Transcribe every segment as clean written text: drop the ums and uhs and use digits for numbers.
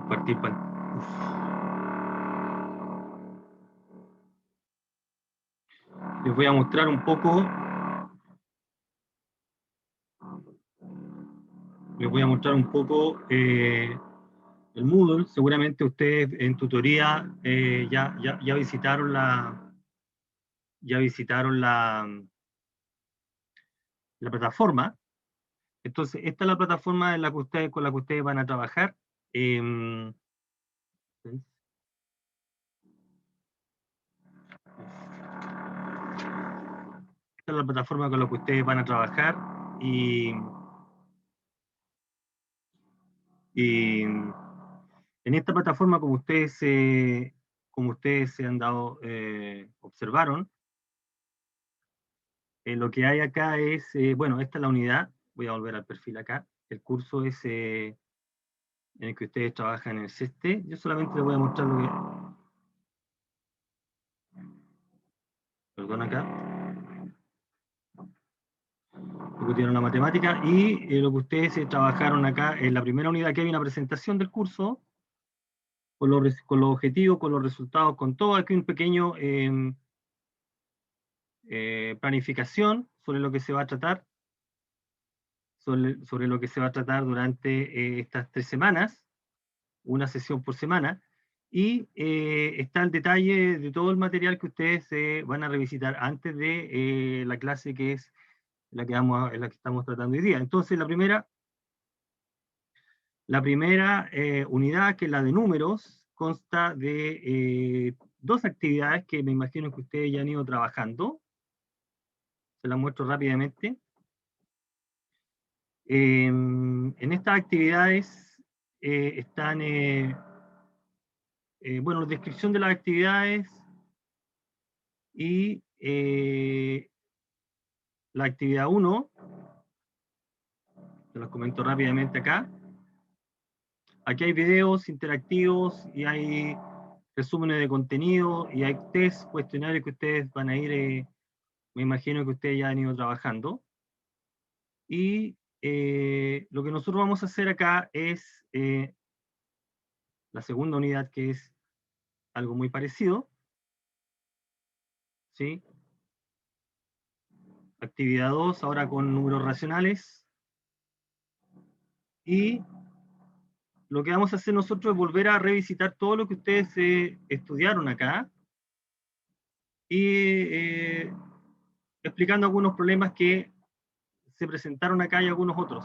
compartir les voy a mostrar un poco. Les voy a mostrar un poco el Moodle. Seguramente ustedes en tutoría ya visitaron la plataforma. Entonces, esta es la plataforma en la que con la que ustedes van a trabajar. Esta es la plataforma con la que ustedes van a trabajar y en esta plataforma, como ustedes se han dado, observaron, lo que hay acá es, bueno, esta es la unidad. Voy a volver al perfil acá. El curso es en el que ustedes trabajan en el CESTE. Yo solamente les voy a mostrar lo que... Perdón acá. Lo que tienen la matemática y lo que ustedes trabajaron acá en la primera unidad, que hay una presentación del curso con los objetivos, con los resultados, con todo. Aquí un pequeño planificación sobre lo que se va a tratar, sobre lo que se va a tratar durante estas 3 semanas, una sesión por semana, y está el detalle de todo el material que ustedes van a revisitar antes de la clase que es la que estamos tratando hoy día. Entonces, la primera unidad, que es la de números, consta de 2 actividades que me imagino que ustedes ya han ido trabajando. Se las muestro rápidamente. En estas actividades están, bueno, la descripción de las actividades y la actividad 1, se los comento rápidamente acá. Aquí hay videos interactivos y hay resúmenes de contenido y hay test, cuestionarios que ustedes van a ir, me imagino que ustedes ya han ido trabajando. Y lo que nosotros vamos a hacer acá es la segunda unidad, que es algo muy parecido, ¿sí? Actividad 2, ahora con números racionales. Y lo que vamos a hacer nosotros es volver a revisitar todo lo que ustedes estudiaron acá y explicando algunos problemas que se presentaron acá y algunos otros.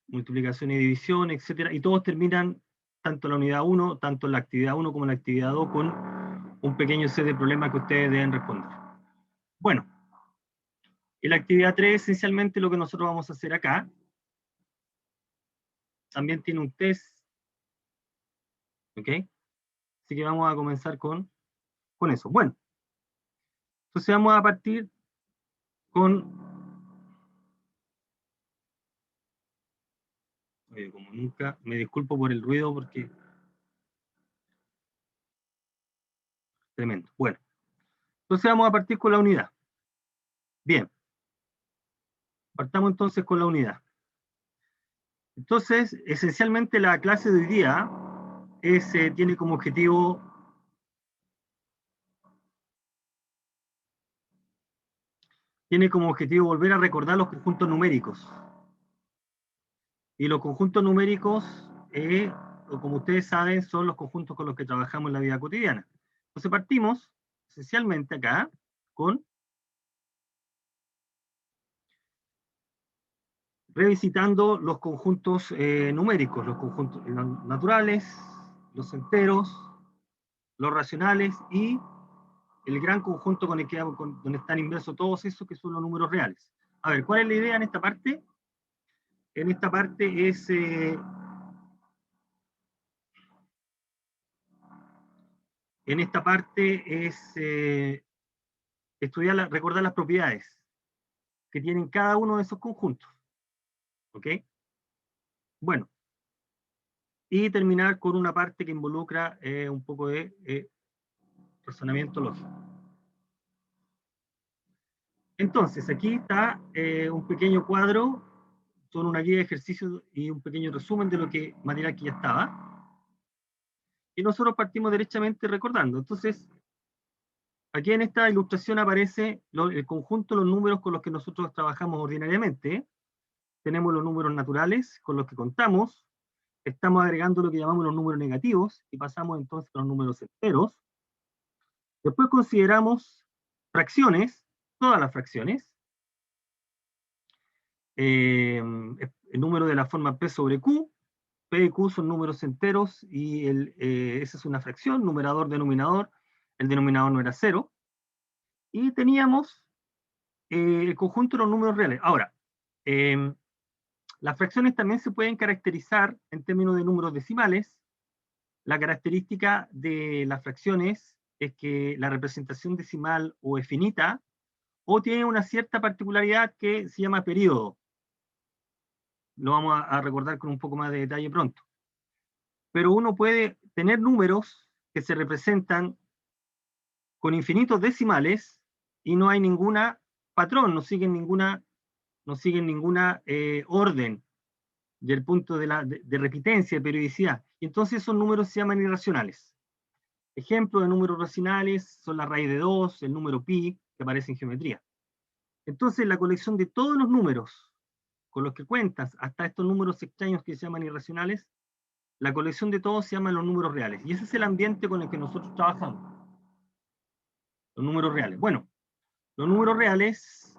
Multiplicación y división, etcétera, y todos terminan, tanto en la unidad 1, tanto en la actividad 1 como en la actividad 2, con un pequeño set de problemas que ustedes deben responder. Bueno, en la actividad 3, esencialmente lo que nosotros vamos a hacer acá, también tiene un test, ¿ok? Así que vamos a comenzar con eso. Bueno, entonces vamos a partir con... como nunca, me disculpo por el ruido porque... Tremendo. Bueno, entonces vamos a partir con la unidad. Bien, partamos entonces con la unidad. Entonces, esencialmente la clase de hoy día tiene como objetivo volver a recordar los conjuntos numéricos. Y los conjuntos numéricos, como ustedes saben, son los conjuntos con los que trabajamos en la vida cotidiana. Entonces partimos esencialmente acá con revisitando los conjuntos numéricos, los conjuntos naturales, los enteros, los racionales y el gran conjunto con el que donde están inversos todos esos que son los números reales. A ver, ¿cuál es la idea en esta parte? En esta parte es recordar las propiedades que tienen cada uno de esos conjuntos. ¿Ok? Bueno, y terminar con una parte que involucra un poco de razonamiento lógico. Entonces, aquí está un pequeño cuadro, son una guía de ejercicios y un pequeño resumen de lo que material que ya estaba. Y nosotros partimos derechamente recordando. Entonces, aquí en esta ilustración aparece el conjunto de los números con los que nosotros trabajamos ordinariamente. Tenemos los números naturales con los que contamos, estamos agregando lo que llamamos los números negativos y pasamos entonces a los números enteros. Después consideramos fracciones, todas las fracciones, el número de la forma P sobre Q, P y Q son números enteros y esa es una fracción, numerador, denominador, el denominador no era cero, y teníamos el conjunto de los números reales. Ahora, las fracciones también se pueden caracterizar en términos de números decimales. La característica de las fracciones es que la representación decimal o es finita o tiene una cierta particularidad que se llama periodo. Lo vamos a recordar con un poco más de detalle pronto. Pero uno puede tener números que se representan con infinitos decimales y no hay ninguna patrón, no siguen ninguna orden del punto de repitencia, de periodicidad. Y entonces esos números se llaman irracionales. Ejemplos de números racionales son la raíz de 2, el número pi, que aparece en geometría. Entonces la colección de todos los números con los que cuentas, hasta estos números extraños que se llaman irracionales, la colección de todos se llaman los números reales. Y ese es el ambiente con el que nosotros trabajamos. Los números reales. Bueno, los números reales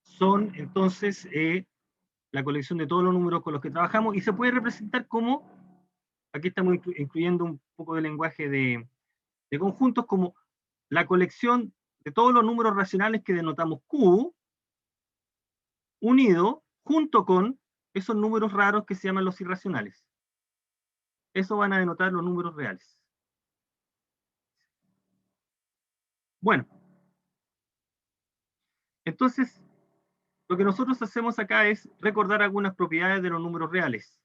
son entonces la colección de todos los números con los que trabajamos y se puede representar como, aquí estamos incluyendo un poco de lenguaje de conjuntos, como la colección de todos los números racionales que denotamos Q, unido junto con esos números raros que se llaman los irracionales. Eso van a denotar los números reales. Bueno, entonces, lo que nosotros hacemos acá es recordar algunas propiedades de los números reales.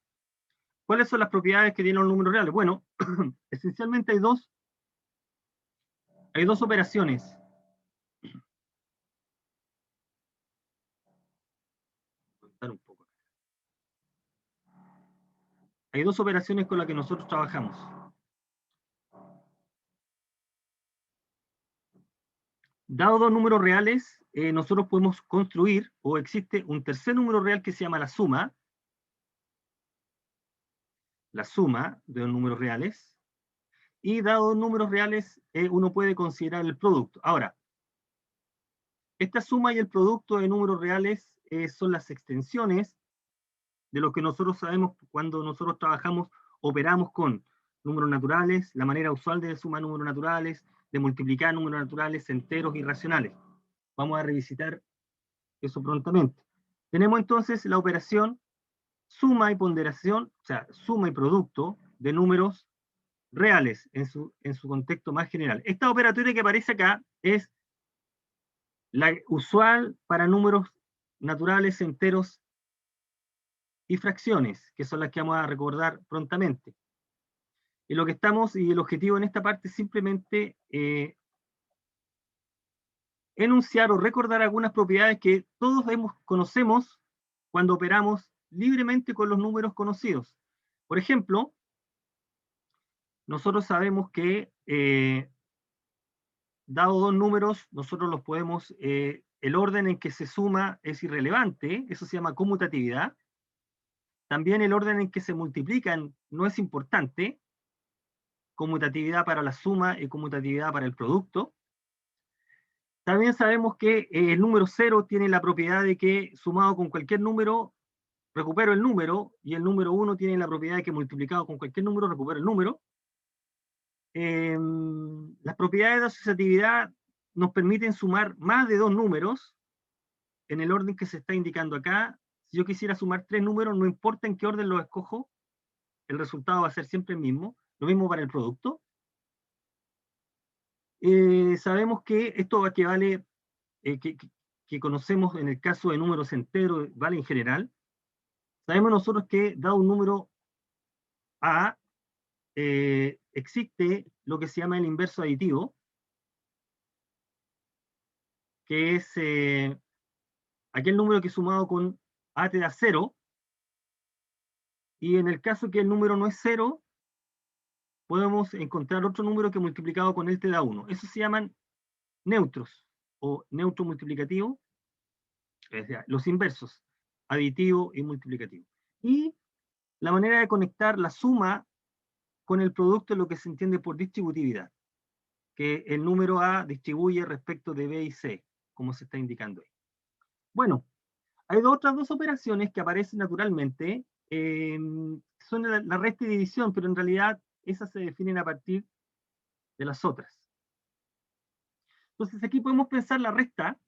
¿Cuáles son las propiedades que tienen los números reales? Bueno, esencialmente hay dos operaciones. Un poco. Hay dos operaciones con las que nosotros trabajamos. Dado dos números reales, nosotros podemos construir, o existe un tercer número real que se llama la suma de los números reales, y dado dos números reales, uno puede considerar el producto. Ahora, esta suma y el producto de números reales son las extensiones de lo que nosotros sabemos cuando nosotros trabajamos, operamos con números naturales, la manera usual de sumar números naturales, de multiplicar números naturales enteros y racionales. Vamos a revisitar eso prontamente. Tenemos entonces la operación suma y ponderación, o sea, suma y producto de números reales en su contexto más general. Esta operatoria que aparece acá es la usual para números naturales, enteros y fracciones, que son las que vamos a recordar prontamente. Y lo que estamos, y el objetivo en esta parte es simplemente enunciar o recordar algunas propiedades que todos conocemos cuando operamos libremente con los números conocidos. Por ejemplo, nosotros sabemos que dado dos números, nosotros los podemos, el orden en que se suma es irrelevante, eso se llama conmutatividad. También el orden en que se multiplican no es importante, conmutatividad para la suma y conmutatividad para el producto. También sabemos que el número 0 tiene la propiedad de que sumado con cualquier número, recupero el número, y el número 1 tiene la propiedad de que multiplicado con cualquier número, recupero el número. Las propiedades de asociatividad nos permiten sumar más de dos números en el orden que se está indicando acá. Si yo quisiera sumar tres números, no importa en qué orden los escojo, el resultado va a ser siempre el mismo. Lo mismo para el producto. Sabemos que esto equivale, que conocemos en el caso de números enteros, vale en general. Sabemos nosotros que dado un número A, existe lo que se llama el inverso aditivo, que es aquel número que sumado con A te da 0, y en el caso que el número no es 0, podemos encontrar otro número que multiplicado con él te da 1. Eso se llaman neutros, o neutro multiplicativo, es decir, los inversos, aditivo y multiplicativo. Y la manera de conectar la suma con el producto es lo que se entiende por distributividad, que el número A distribuye respecto de B y C, como se está indicando ahí. Bueno, hay otras dos operaciones que aparecen naturalmente, son la resta y división, pero en realidad esas se definen a partir de las otras. Entonces aquí podemos pensar la resta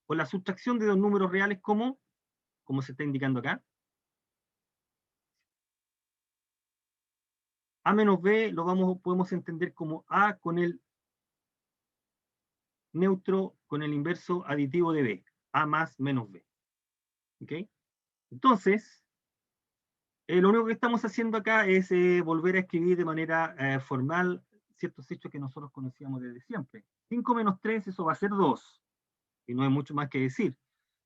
o la sustracción de dos números reales como se está indicando acá. A menos B podemos entender como A con el neutro con el inverso aditivo de B, A más menos B. ¿Ok? Entonces, lo único que estamos haciendo acá es volver a escribir de manera formal ciertos hechos que nosotros conocíamos desde siempre. 5 menos 3, eso va a ser 2, y no hay mucho más que decir.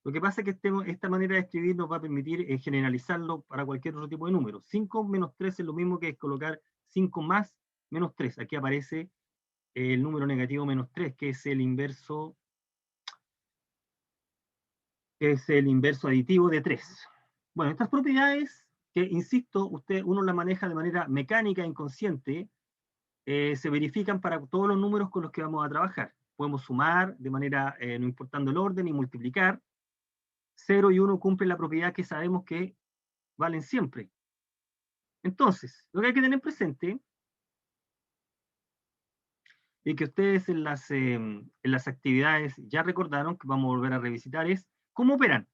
Lo que pasa es que esta manera de escribir nos va a permitir generalizarlo para cualquier otro tipo de número. 5 menos 3 es lo mismo que es colocar 5 más menos 3. Aquí aparece el número negativo menos 3, que es el inverso aditivo de 3. Bueno, estas propiedades que, insisto, uno las maneja de manera mecánica, inconsciente, se verifican para todos los números con los que vamos a trabajar. Podemos sumar de manera, no importando el orden, y multiplicar. 0 y 1 cumplen la propiedad que sabemos que valen siempre. Entonces, lo que hay que tener presente y que ustedes en las actividades ya recordaron, que vamos a volver a revisitar, es cómo operan.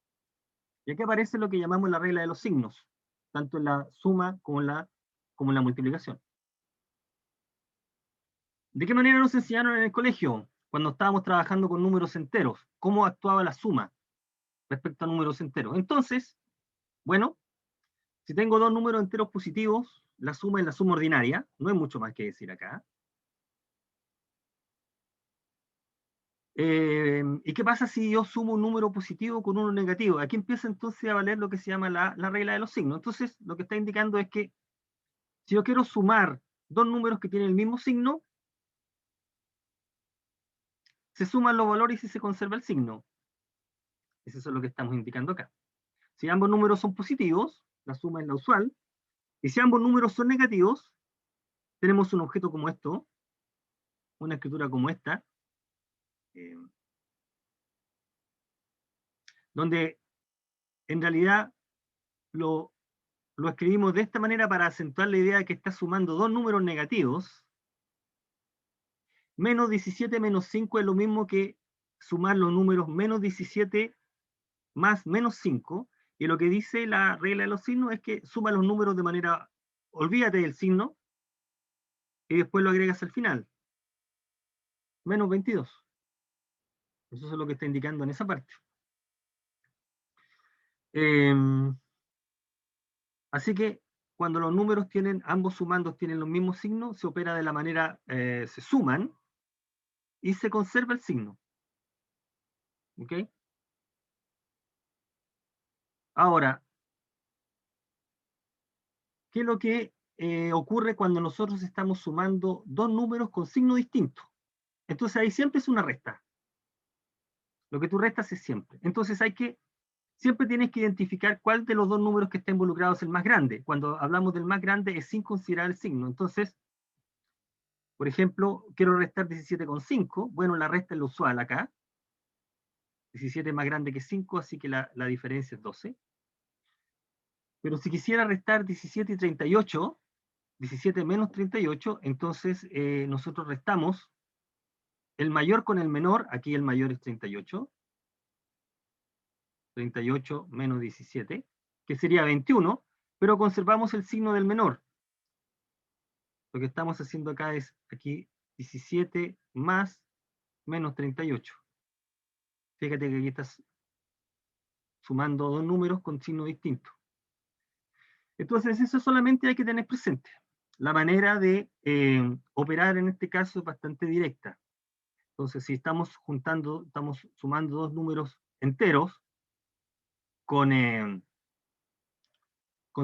Y aquí aparece lo que llamamos la regla de los signos, tanto en la suma como en la multiplicación. ¿De qué manera nos enseñaron en el colegio cuando estábamos trabajando con números enteros? ¿Cómo actuaba la suma respecto a números enteros? Entonces, bueno, si tengo dos números enteros positivos, la suma es la suma ordinaria, no hay mucho más que decir acá. ¿Y qué pasa si yo sumo un número positivo con uno negativo? Aquí empieza entonces a valer lo que se llama la regla de los signos. Entonces, lo que está indicando es que si yo quiero sumar dos números que tienen el mismo signo, se suman los valores y se conserva el signo. Eso es lo que estamos indicando acá. Si ambos números son positivos, la suma es la usual. Y si ambos números son negativos, tenemos un objeto como esto, una escritura como esta, eh, donde en realidad lo escribimos de esta manera para acentuar la idea de que está sumando dos números negativos. Menos 17 menos 5 es lo mismo que sumar los números menos 17 más menos 5, y lo que dice la regla de los signos es que suma los números de manera, olvídate del signo, y después lo agregas al final. Menos 22. Eso es lo que está indicando en esa parte. Así que cuando los números ambos sumandos tienen los mismos signos, se opera de la manera, se suman y se conserva el signo. ¿Ok? Ahora, ¿qué es lo que ocurre cuando nosotros estamos sumando dos números con signo distinto? Entonces ahí siempre es una resta. Lo que tú restas es siempre. Entonces siempre tienes que identificar cuál de los dos números que está involucrado es el más grande. Cuando hablamos del más grande es sin considerar el signo. Entonces, por ejemplo, quiero restar 17,5. Bueno, la resta es lo usual acá. 17 es más grande que 5, así que la diferencia es 12. Pero si quisiera restar 17 y 38, 17 menos 38, entonces nosotros restamos el mayor con el menor. Aquí el mayor es 38. 38 menos 17, que sería 21, pero conservamos el signo del menor. Lo que estamos haciendo acá es aquí 17 más menos 38. Fíjate que aquí estás sumando dos números con signo distinto. Entonces eso solamente hay que tener presente. La manera de operar en este caso es bastante directa. Entonces, si estamos sumando dos números enteros con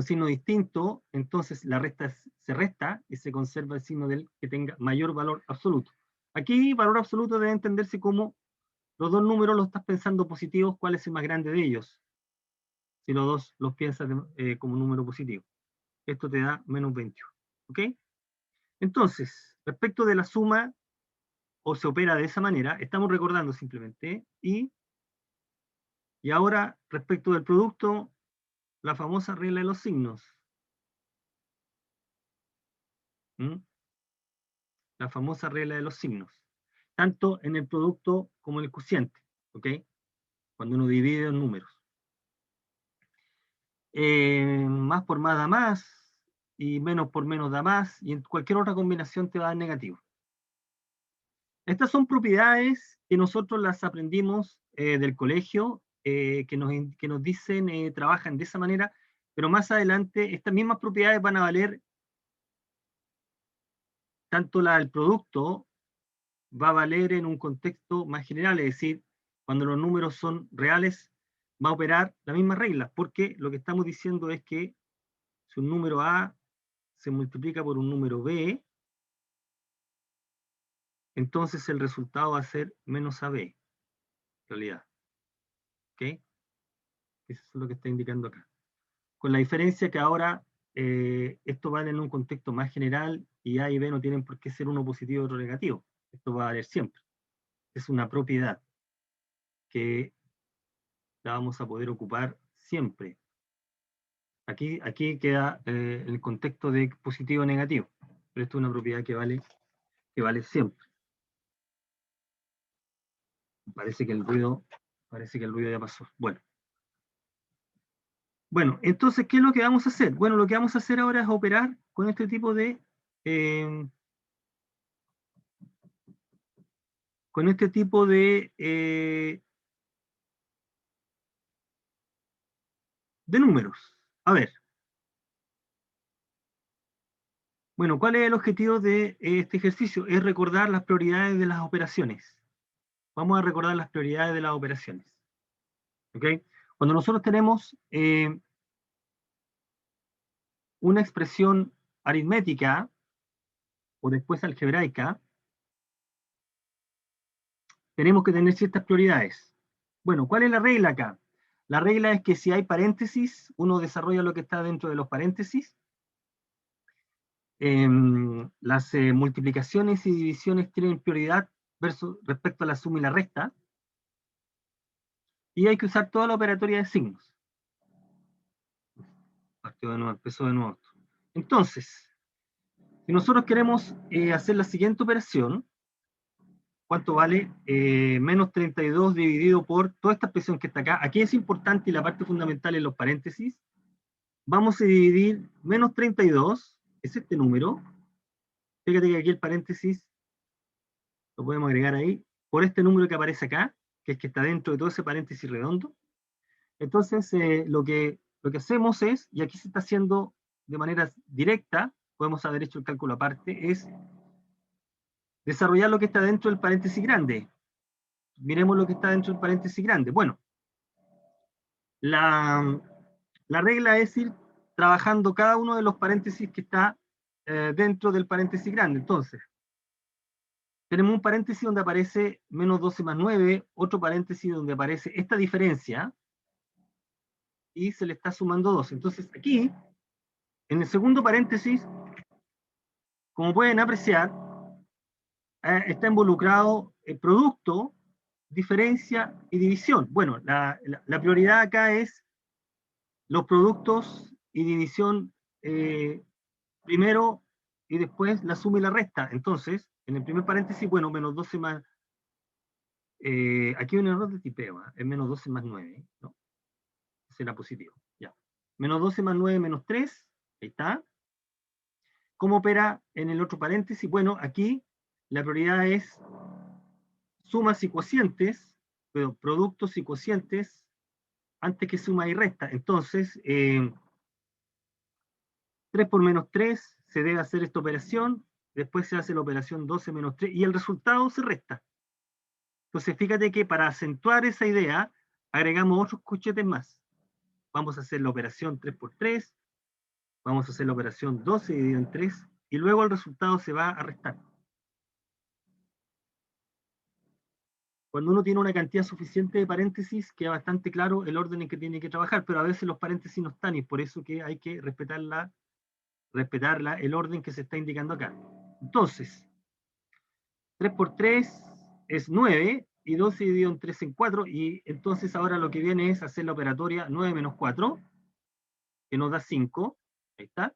signo distinto, entonces la resta se resta y se conserva el signo del que tenga mayor valor absoluto. Aquí, valor absoluto debe entenderse como los dos números los estás pensando positivos, ¿cuál es el más grande de ellos? Si los dos los piensas como número positivo. Esto te da menos 21. ¿Ok? Entonces, respecto de la suma, o se opera de esa manera, estamos recordando simplemente, y ahora, respecto del producto, la famosa regla de los signos. ¿Mm? La famosa regla de los signos. Tanto en el producto como en el cociente. ¿Ok? Cuando uno divide los números. Más por más da más, y menos por menos da más, y en cualquier otra combinación te va a dar negativo. Estas son propiedades que nosotros las aprendimos del colegio, que nos dicen, trabajan de esa manera, pero más adelante estas mismas propiedades van a valer, tanto la del producto va a valer en un contexto más general, es decir, cuando los números son reales, va a operar la misma regla, porque lo que estamos diciendo es que si un número A se multiplica por un número B, entonces el resultado va a ser menos AB, en realidad. ¿Ok? Eso es lo que está indicando acá. Con la diferencia que ahora esto vale en un contexto más general y A y B no tienen por qué ser uno positivo y otro negativo. Esto va a valer siempre. Es una propiedad que la vamos a poder ocupar siempre. Aquí queda el contexto de positivo o negativo, pero esto es una propiedad que vale siempre. Parece que el ruido ya pasó. Bueno, entonces, ¿qué es lo que vamos a hacer? Bueno, lo que vamos a hacer ahora es operar con este tipo de eh, con este tipo de números. A ver, bueno, ¿cuál es el objetivo de este ejercicio? Es recordar las prioridades de las operaciones. Vamos a recordar las prioridades de las operaciones. ¿Ok? Cuando nosotros tenemos una expresión aritmética o después algebraica, tenemos que tener ciertas prioridades. Bueno, ¿cuál es la regla acá? La regla es que si hay paréntesis, uno desarrolla lo que está dentro de los paréntesis. Las multiplicaciones y divisiones tienen prioridad respecto a la suma y la resta. Y hay que usar toda la operatoria de signos. Partió de nuevo, empezó de nuevo. Entonces, si nosotros queremos hacer la siguiente operación, ¿cuánto vale? Menos 32 dividido por toda esta expresión que está acá. Aquí es importante y la parte fundamental en los paréntesis. Vamos a dividir menos 32, es este número. Fíjate que aquí el paréntesis lo podemos agregar ahí, por este número que aparece acá, que es que está dentro de todo ese paréntesis redondo. Entonces, lo que hacemos es, y aquí se está haciendo de manera directa, podemos haber hecho el cálculo aparte, es desarrollar lo que está dentro del paréntesis grande. Miremos lo que está dentro del paréntesis grande. Bueno, la regla es ir trabajando cada uno de los paréntesis que está dentro del paréntesis grande. Entonces, tenemos un paréntesis donde aparece menos 12 más 9, otro paréntesis donde aparece esta diferencia, y se le está sumando 2. Entonces, aquí, en el segundo paréntesis, como pueden apreciar, está involucrado el producto, diferencia y división. Bueno, la prioridad acá es los productos y división primero y después la suma y la resta. Entonces, en el primer paréntesis, bueno, menos 12 más... aquí hay un error de tipeo, es menos 12 más 9, ¿no? Será positivo, ya. Menos 12 más 9 menos 3, ahí está. ¿Cómo opera en el otro paréntesis? Bueno, aquí la prioridad es sumas y cocientes, pero productos y cocientes antes que suma y resta. Entonces, 3 por menos 3 se debe hacer esta operación, después se hace la operación 12 menos 3 y el resultado se resta. Entonces, fíjate que para acentuar esa idea, agregamos otros corchetes más. Vamos a hacer la operación 3 por 3, vamos a hacer la operación 12 dividido en 3, y luego el resultado se va a restar. Cuando uno tiene una cantidad suficiente de paréntesis, queda bastante claro el orden en que tiene que trabajar, pero a veces los paréntesis no están, y por eso que hay que respetarla, el orden que se está indicando acá. Entonces, 3 por 3 es 9, y 12 dividido en 3 en 4, y entonces ahora lo que viene es hacer la operatoria 9 menos 4, que nos da 5, ahí está,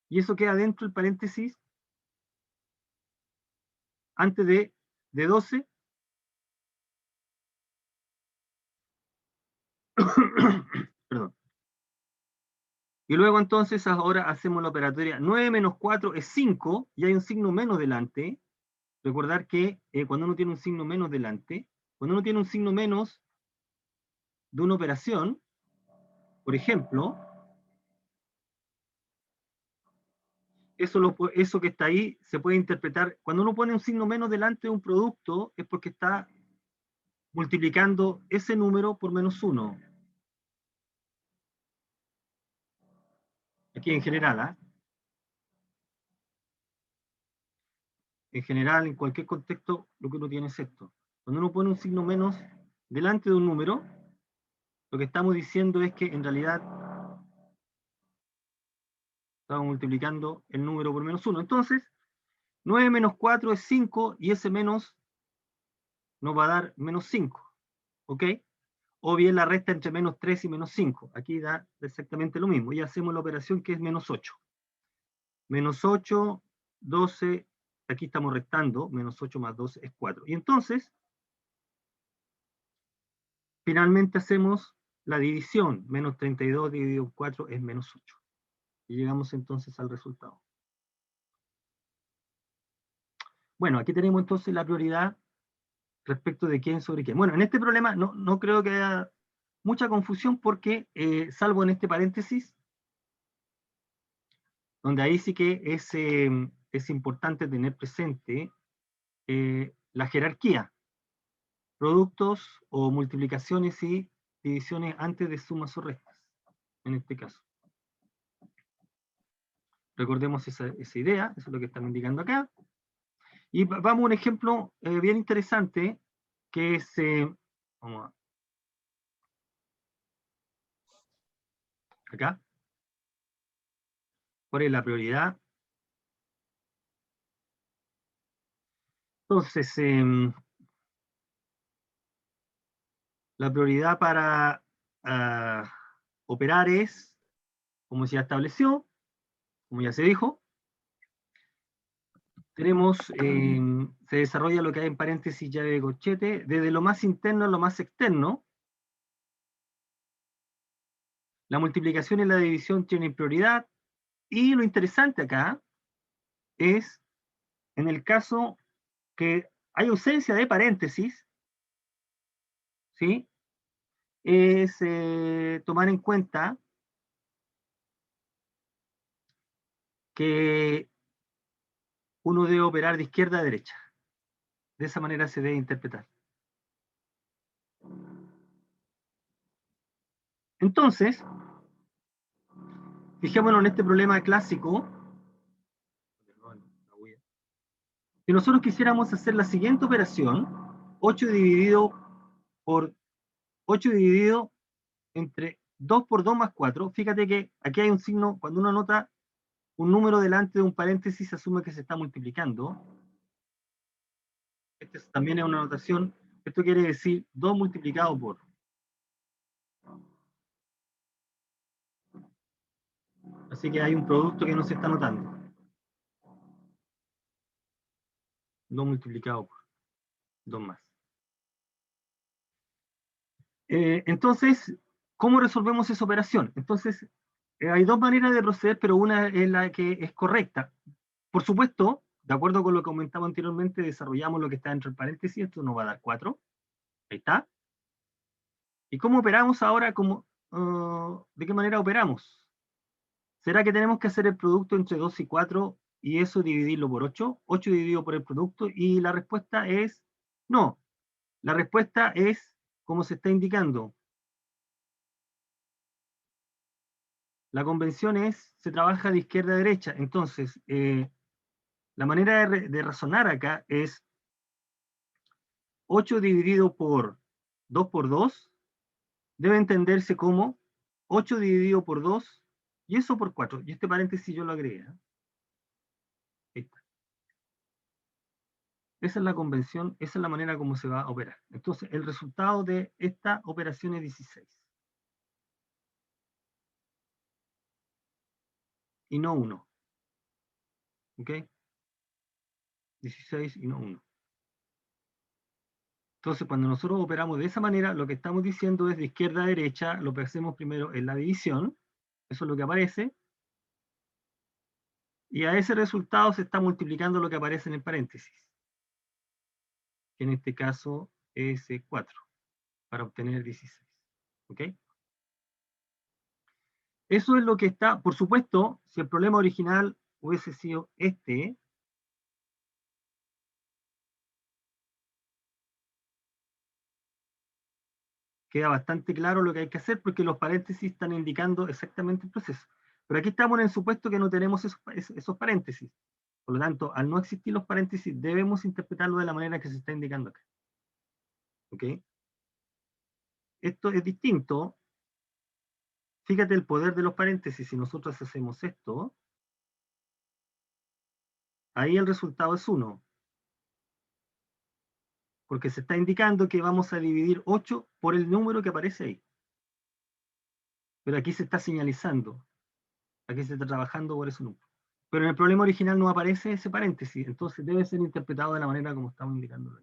y eso queda dentro del paréntesis antes de 12, perdón. Y luego entonces ahora hacemos la operatoria 9 menos 4 es 5, y hay un signo menos delante. Recordar que cuando uno tiene un signo menos delante, cuando uno tiene un signo menos de una operación, por ejemplo, eso que está ahí se puede interpretar, cuando uno pone un signo menos delante de un producto, es porque está multiplicando ese número por menos 1. Aquí en general, ¿eh? En general, en cualquier contexto, lo que uno tiene es esto. Cuando uno pone un signo menos delante de un número, lo que estamos diciendo es que en realidad estamos multiplicando el número por menos 1. Entonces, 9 menos 4 es 5, y ese menos nos va a dar menos 5. ¿Ok? O bien la resta entre menos 3 y menos 5. Aquí da exactamente lo mismo. Y hacemos la operación que es menos 8. Menos 8, 12, aquí estamos restando, menos 8 más 12 es 4. Y entonces, finalmente hacemos la división. Menos 32 dividido en 4 es menos 8. Y llegamos entonces al resultado. Bueno, aquí tenemos entonces la prioridad respecto de quién sobre quién. Bueno, en este problema no creo que haya mucha confusión porque, salvo en este paréntesis, donde ahí sí que es importante tener presente la jerarquía, productos o multiplicaciones y divisiones antes de sumas o restas, en este caso. Recordemos esa idea, eso es lo que estamos indicando acá. Y vamos a un ejemplo bien interesante, que es, vamos acá, ¿cuál es la prioridad? Entonces, la prioridad para operar es, como se ya estableció, como ya se dijo, tenemos, se desarrolla lo que hay en paréntesis llave de corchete, desde lo más interno a lo más externo. La multiplicación y la división tienen prioridad, y lo interesante acá es, en el caso que hay ausencia de paréntesis, ¿sí? Es tomar en cuenta que uno debe operar de izquierda a derecha. De esa manera se debe interpretar. Entonces, fijémonos en este problema clásico. Si nosotros quisiéramos hacer la siguiente operación, 8 dividido por 8 dividido entre 2 por 2 más 4, fíjate que aquí hay un signo, cuando uno anota un número delante de un paréntesis, se asume que se está multiplicando. Este también es una notación, esto quiere decir 2 multiplicado por. Así que hay un producto que no se está notando. 2 multiplicado por 2 más. Entonces, ¿cómo resolvemos esa operación? Entonces, hay dos maneras de proceder, pero una es la que es correcta. Por supuesto, de acuerdo con lo que comentaba anteriormente, desarrollamos lo que está entre el paréntesis, esto nos va a dar 4. Ahí está. ¿Y cómo operamos ahora? ¿De qué manera operamos? ¿Será que tenemos que hacer el producto entre 2 y 4 y eso dividirlo por 8? 8 dividido por el producto, y la respuesta es No, la respuesta es como se está indicando. La convención es, se trabaja de izquierda a derecha. Entonces, la manera de razonar acá es 8 dividido por 2 por 2 debe entenderse como 8 dividido por 2 y eso por 4. Y este paréntesis yo lo agregué. Esa es la convención, esa es la manera como se va a operar. Entonces, el resultado de esta operación es 16. Y no 1. ¿Ok? 16 y no 1. Entonces, cuando nosotros operamos de esa manera, lo que estamos diciendo es de izquierda a derecha, lo que hacemos primero es la división, eso es lo que aparece, y a ese resultado se está multiplicando lo que aparece en el paréntesis, que en este caso es 4, para obtener 16. ¿Ok? Eso es lo que está, por supuesto, si el problema original hubiese sido este, queda bastante claro lo que hay que hacer porque los paréntesis están indicando exactamente el proceso. Pero aquí estamos en el supuesto que no tenemos esos paréntesis. Por lo tanto, al no existir los paréntesis, debemos interpretarlo de la manera que se está indicando acá. ¿Ok? Esto es distinto. Fíjate el poder de los paréntesis. Si nosotros hacemos esto, ahí el resultado es 1. Porque se está indicando que vamos a dividir 8 por el número que aparece ahí. Pero aquí se está señalizando. Aquí se está trabajando por ese número. Pero en el problema original no aparece ese paréntesis, entonces debe ser interpretado de la manera como estamos indicando.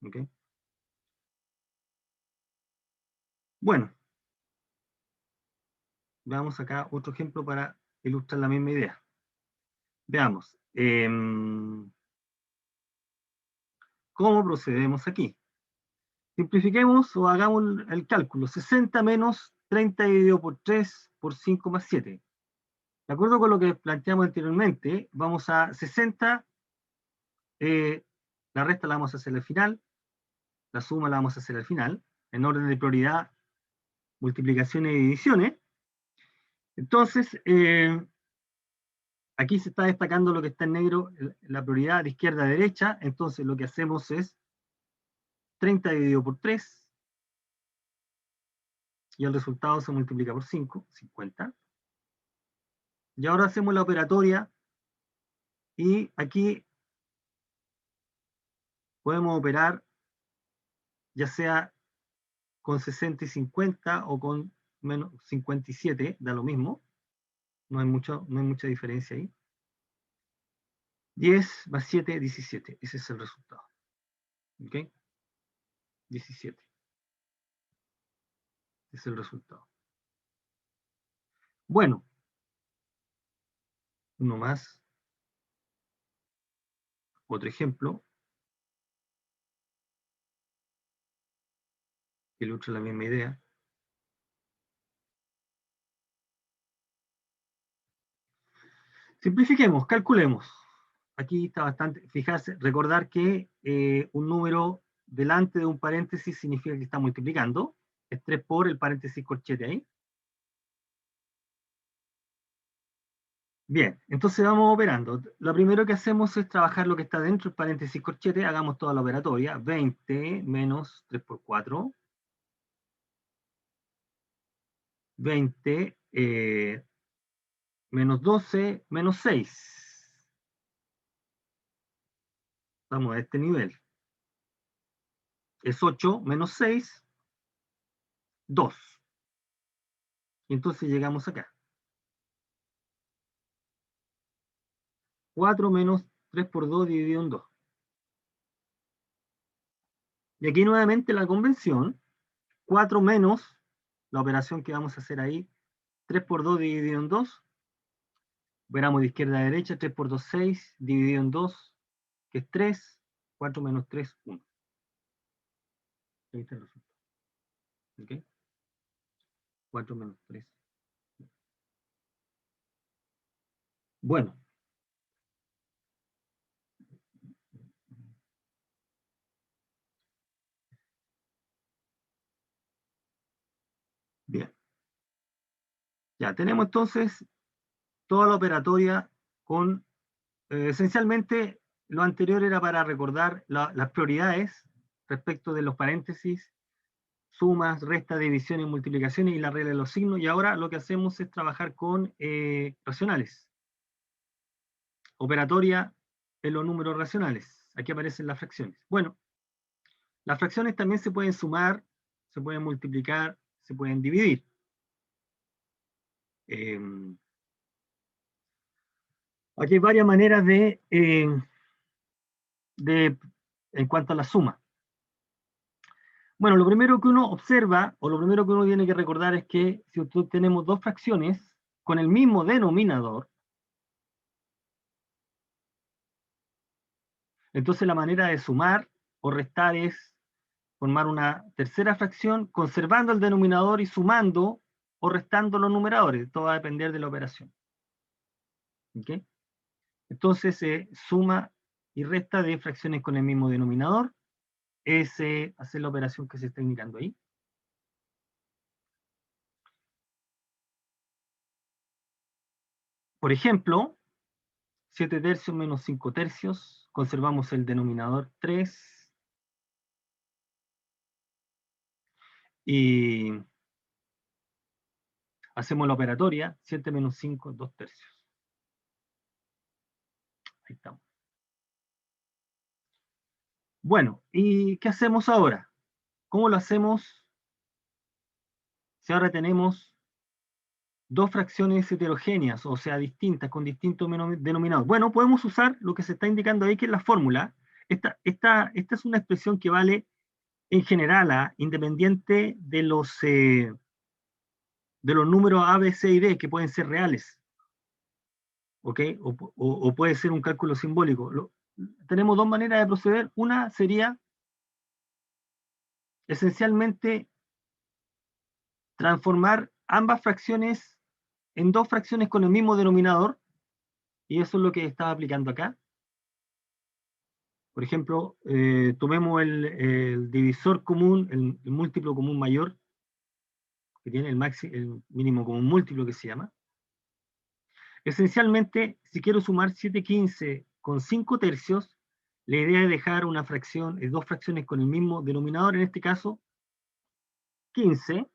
¿Okay? Bueno, veamos acá otro ejemplo para ilustrar la misma idea. Veamos. ¿Cómo procedemos aquí? Simplifiquemos o hagamos el cálculo. 60 menos 30 dividido por 3 por 5 más 7. De acuerdo con lo que planteamos anteriormente, vamos a 60, la resta la vamos a hacer al final, la suma la vamos a hacer al final, en orden de prioridad, multiplicaciones y divisiones. Entonces, aquí se está destacando lo que está en negro, la prioridad de izquierda a derecha, entonces lo que hacemos es 30 dividido por 3, y el resultado se multiplica por 5, 50. Y ahora hacemos la operatoria, y aquí podemos operar ya sea con 60 y 50 o con menos 57, da lo mismo, no hay mucha diferencia ahí. 10 más 7, 17, ese es el resultado. ¿Ok? 17, ese es el resultado. Bueno, uno más, otro ejemplo, que ilustra la misma idea. Simplifiquemos, calculemos. Aquí está bastante, fijarse, recordar que un número delante de un paréntesis significa que está multiplicando. Es 3 por el paréntesis corchete ahí. Bien, entonces vamos operando. Lo primero que hacemos es trabajar lo que está dentro del paréntesis corchete. Hagamos toda la operatoria. 20 menos 3 por 4. 20 menos 12 menos 6. Vamos a este nivel. Es 8 menos 6, 2. Y entonces llegamos acá. 4 menos 3 por 2 dividido en 2. Y aquí nuevamente la convención, 4 menos la operación que vamos a hacer ahí, 3 por 2 dividido en 2. Veramos de izquierda a derecha, 3 por 2, 6, dividido en 2, que es 3, 4 menos 3, 1. Ahí está el resultado. ¿Ok? 4 menos 3. Bueno, Ya, tenemos entonces toda la operatoria con, esencialmente, lo anterior era para recordar las prioridades respecto de los paréntesis, sumas, restas, divisiones, multiplicaciones y la regla de los signos, y ahora lo que hacemos es trabajar con racionales. Operatoria en los números racionales. Aquí aparecen las fracciones. Bueno, las fracciones también se pueden sumar, se pueden multiplicar, se pueden dividir. Eh, Aquí hay varias maneras en cuanto a la suma. Bueno, lo primero que uno observa, o lo primero que uno tiene que recordar es que si tenemos dos fracciones con el mismo denominador, entonces la manera de sumar o restar es formar una tercera fracción conservando el denominador y sumando o restando los numeradores. Todo va a depender de la operación. ¿Okay? Entonces se suma y resta de fracciones con el mismo denominador. Es hacer la operación que se está indicando ahí. Por ejemplo, 7 tercios menos 5 tercios, conservamos el denominador 3 y hacemos la operatoria, 7 menos 5, 2 tercios. Ahí estamos. Bueno, ¿y qué hacemos ahora? ¿Cómo lo hacemos si ahora tenemos dos fracciones heterogéneas, o sea, distintas, con distintos denominados? Bueno, podemos usar lo que se está indicando ahí, que es la fórmula. Esta es una expresión que vale en general, independiente de los números A, B, C y D, que pueden ser reales, ¿ok? O puede ser un cálculo simbólico. Tenemos dos maneras de proceder. Una sería esencialmente transformar ambas fracciones en dos fracciones con el mismo denominador, y eso es lo que estaba aplicando acá. Por ejemplo, tomemos el divisor común, el múltiplo común mayor, que tiene el mínimo común múltiplo que se llama. Esencialmente, si quiero sumar 7/15 con 5 tercios, la idea es dejar una fracción, dos fracciones con el mismo denominador, en este caso 15,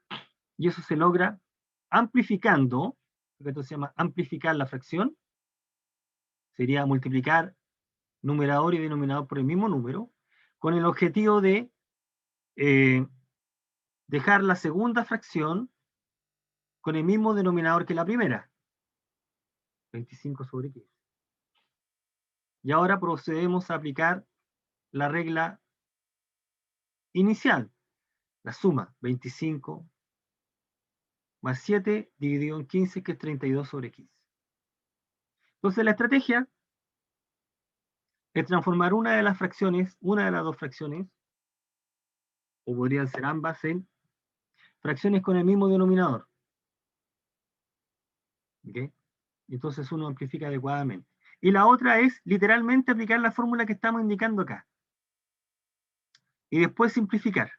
y eso se logra amplificando, lo que esto se llama amplificar la fracción, sería multiplicar numerador y denominador por el mismo número, con el objetivo de eh, dejar la segunda fracción con el mismo denominador que la primera, 25 sobre 15. Y ahora procedemos a aplicar la regla inicial, la suma, 25 más 7 dividido en 15, que es 32 sobre 15. Entonces la estrategia es transformar una de las dos fracciones, o podrían ser ambas, en fracciones con el mismo denominador. ¿Okay? Entonces uno amplifica adecuadamente. Y la otra es literalmente aplicar la fórmula que estamos indicando acá. Y después simplificar.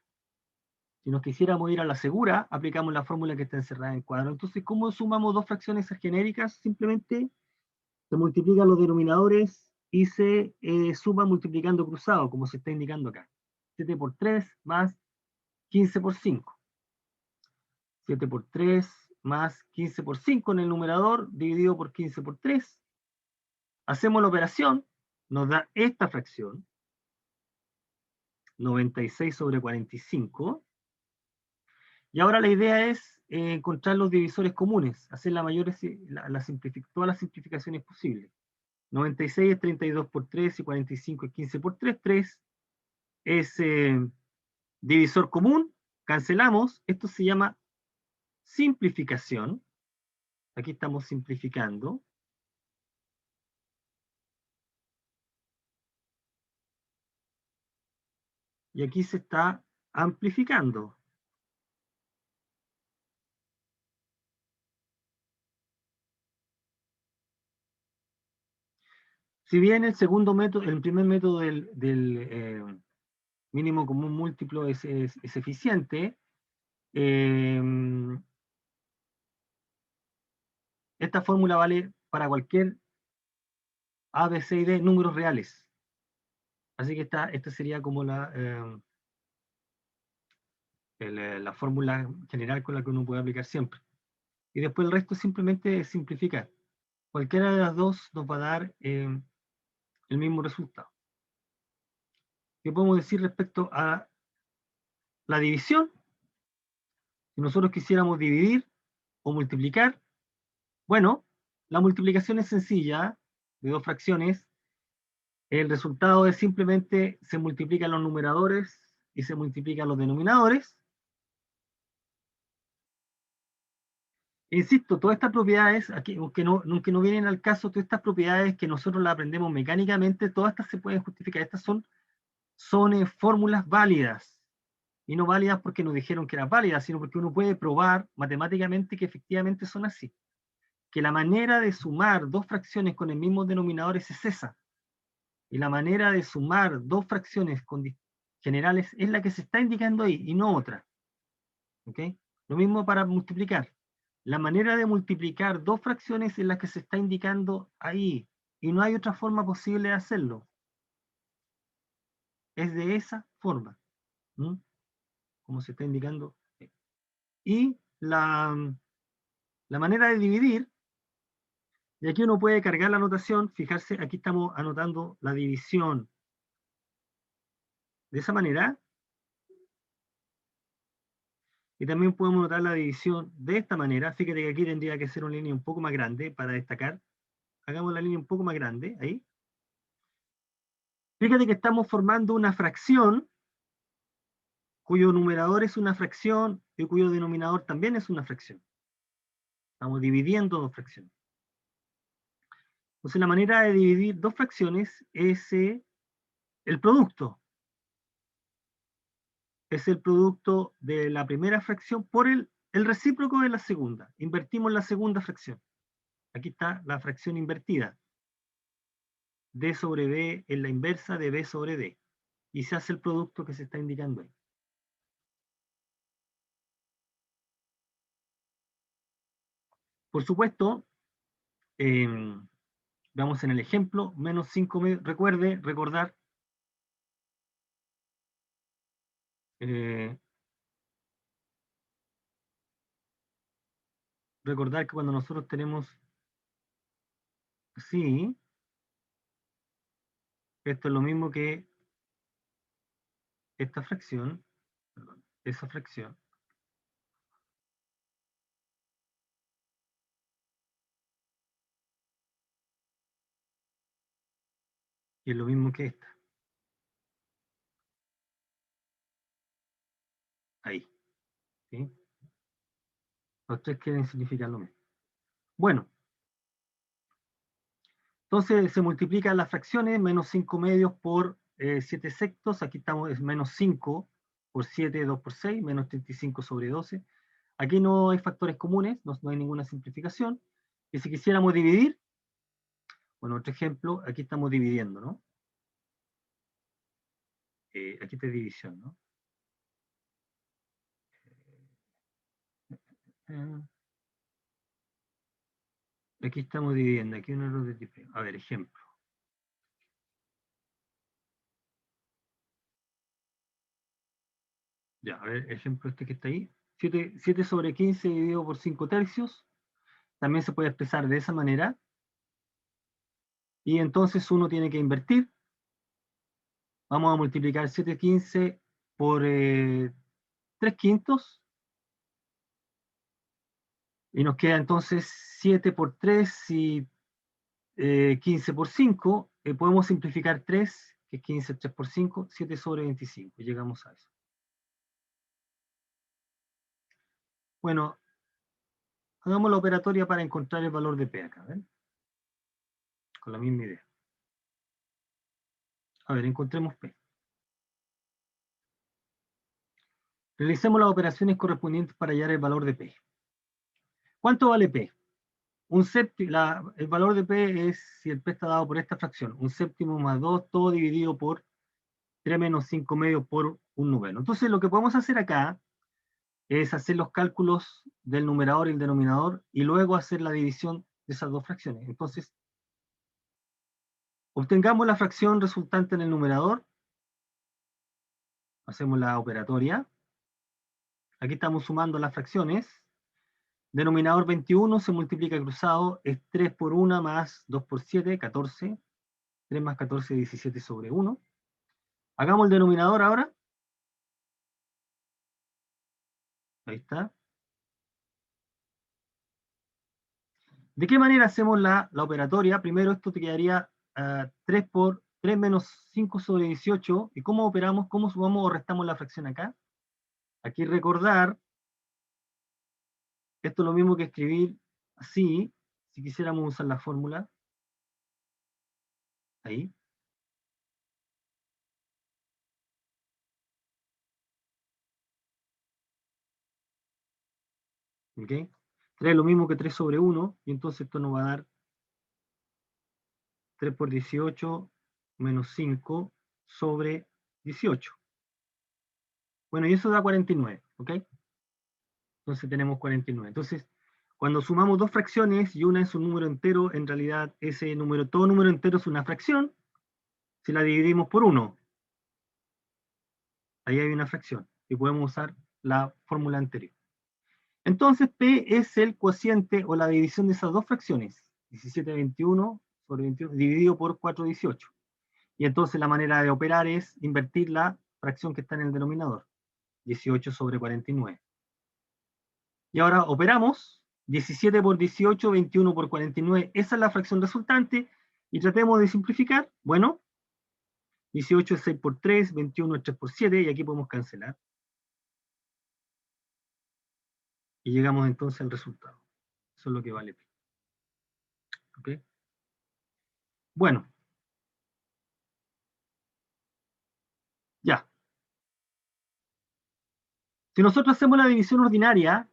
Si nos quisiéramos ir a la segura, aplicamos la fórmula que está encerrada en cuadro. Entonces, ¿cómo sumamos dos fracciones genéricas? Simplemente se multiplican los denominadores y se suma multiplicando cruzado, como se está indicando acá. 7 por 3 más 15 por 5. 7 por 3 más 15 por 5 en el numerador, dividido por 15 por 3. Hacemos la operación, nos da esta fracción, 96 sobre 45. Y ahora la idea es encontrar los divisores comunes, hacer todas las simplificaciones posibles. 96 es 32 por 3 y 45 es 15 por 3. 3 es divisor común, cancelamos. Esto se llama simplificación. Aquí estamos simplificando. Y aquí se está amplificando. Si bien el segundo método, el primer método del mínimo común múltiplo es eficiente, esta fórmula vale para cualquier A, B, C y D números reales. Así que esta sería como la fórmula general con la que uno puede aplicar siempre. Y después el resto simplemente es simplificar. Cualquiera de las dos nos va a dar el mismo resultado. ¿Qué podemos decir respecto a la división? Si nosotros quisiéramos dividir o multiplicar, bueno, la multiplicación es sencilla, de dos fracciones. El resultado es simplemente se multiplican los numeradores y se multiplican los denominadores. Insisto, todas estas propiedades, aquí, aunque no vienen al caso, todas estas propiedades que nosotros las aprendemos mecánicamente, todas estas se pueden justificar. Estas son fórmulas válidas. Y no válidas porque nos dijeron que eran válidas, sino porque uno puede probar matemáticamente que efectivamente son así. Que la manera de sumar dos fracciones con el mismo denominador es esa. Y la manera de sumar dos fracciones generales es la que se está indicando ahí y no otra. ¿Ok? Lo mismo para multiplicar. La manera de multiplicar dos fracciones es la que se está indicando ahí. Y no hay otra forma posible de hacerlo. Es de esa forma. ¿Mm? Como se está indicando. Y la manera de dividir, y aquí uno puede cargar la anotación, fijarse, aquí estamos anotando la división de esa manera, y también podemos anotar la división de esta manera. Fíjate que aquí tendría que ser una línea un poco más grande para destacar. Hagamos la línea un poco más grande, ahí. Fíjate que estamos formando una fracción, cuyo numerador es una fracción, y cuyo denominador también es una fracción. Estamos dividiendo dos fracciones. Entonces la manera de dividir dos fracciones es el producto. Es el producto de la primera fracción por el recíproco de la segunda. Invertimos la segunda fracción. Aquí está la fracción invertida. D sobre B es la inversa de B sobre D. Y se hace el producto que se está indicando ahí. Por supuesto, veamos en el ejemplo, menos 5 medios. Recordar, recordar que cuando nosotros tenemos así, esto es lo mismo que esta fracción, perdón, esa fracción. Y es lo mismo que esta. Ahí. ¿Sí? Los tres quieren significar lo mismo. Bueno, entonces se multiplican las fracciones, menos 5 medios por 7 sextos. Aquí estamos, es menos 5 por 7, 2 por 6, menos 35 sobre 12. Aquí no hay factores comunes, no hay ninguna simplificación. Y si quisiéramos dividir, bueno, otro ejemplo, aquí estamos dividiendo, ¿no? Aquí está división, ¿no? Aquí estamos dividiendo, aquí un error de tipo. A ver, ejemplo. Ya, a ver, ejemplo este que está ahí. 7 sobre 15 dividido por 5 tercios. También se puede expresar de esa manera. Y entonces uno tiene que invertir. Vamos a multiplicar 7/15 por 3 quintos. Y nos queda entonces 7 por 3 y 15 por 5. Podemos simplificar 3, que es 15, 3 por 5, 7 sobre 25. Llegamos a eso. Bueno, hagamos la operatoria para encontrar el valor de P acá, ¿ven? Con la misma idea. A ver, encontremos P. Realicemos las operaciones correspondientes para hallar el valor de P. ¿Cuánto vale P? El valor de P es, si el P está dado por esta fracción, 1/7 más 2, todo dividido por 3 menos 5 medios por un noveno. Entonces lo que podemos hacer acá es hacer los cálculos del numerador y el denominador y luego hacer la división de esas dos fracciones. Entonces, obtengamos la fracción resultante en el numerador, hacemos la operatoria, aquí estamos sumando las fracciones, denominador 21 se multiplica cruzado, es 3 por 1 más 2 por 7, 14, 3 más 14, 17 sobre 1. Hagamos el denominador ahora, ahí está. ¿De qué manera hacemos la operatoria? Primero esto te quedaría 3 por 3 menos 5 sobre 18. ¿Y cómo operamos? ¿Cómo sumamos o restamos la fracción acá? Aquí recordar, esto es lo mismo que escribir así, si quisiéramos usar la fórmula. Ahí. ¿Ok? 3 es lo mismo que 3 sobre 1, y entonces esto nos va a dar 3 por 18 menos 5 sobre 18. Bueno, y eso da 49, ¿ok? Entonces tenemos 49. Entonces, cuando sumamos dos fracciones y una es un número entero, en realidad ese número, todo número entero es una fracción, si la dividimos por 1, ahí hay una fracción, y podemos usar la fórmula anterior. Entonces, P es el cociente o la división de esas dos fracciones, 17,21 sobre 21, dividido por 4,18. Y entonces la manera de operar es invertir la fracción que está en el denominador, 18 sobre 49. Y ahora operamos 17 por 18, 21 por 49. Esa es la fracción resultante. Y tratemos de simplificar. Bueno, 18 es 6 por 3, 21 es 3 por 7, y aquí podemos cancelar. Y llegamos entonces al resultado. Eso es lo que vale. ¿Ok? Bueno, ya. Si nosotros hacemos la división ordinaria,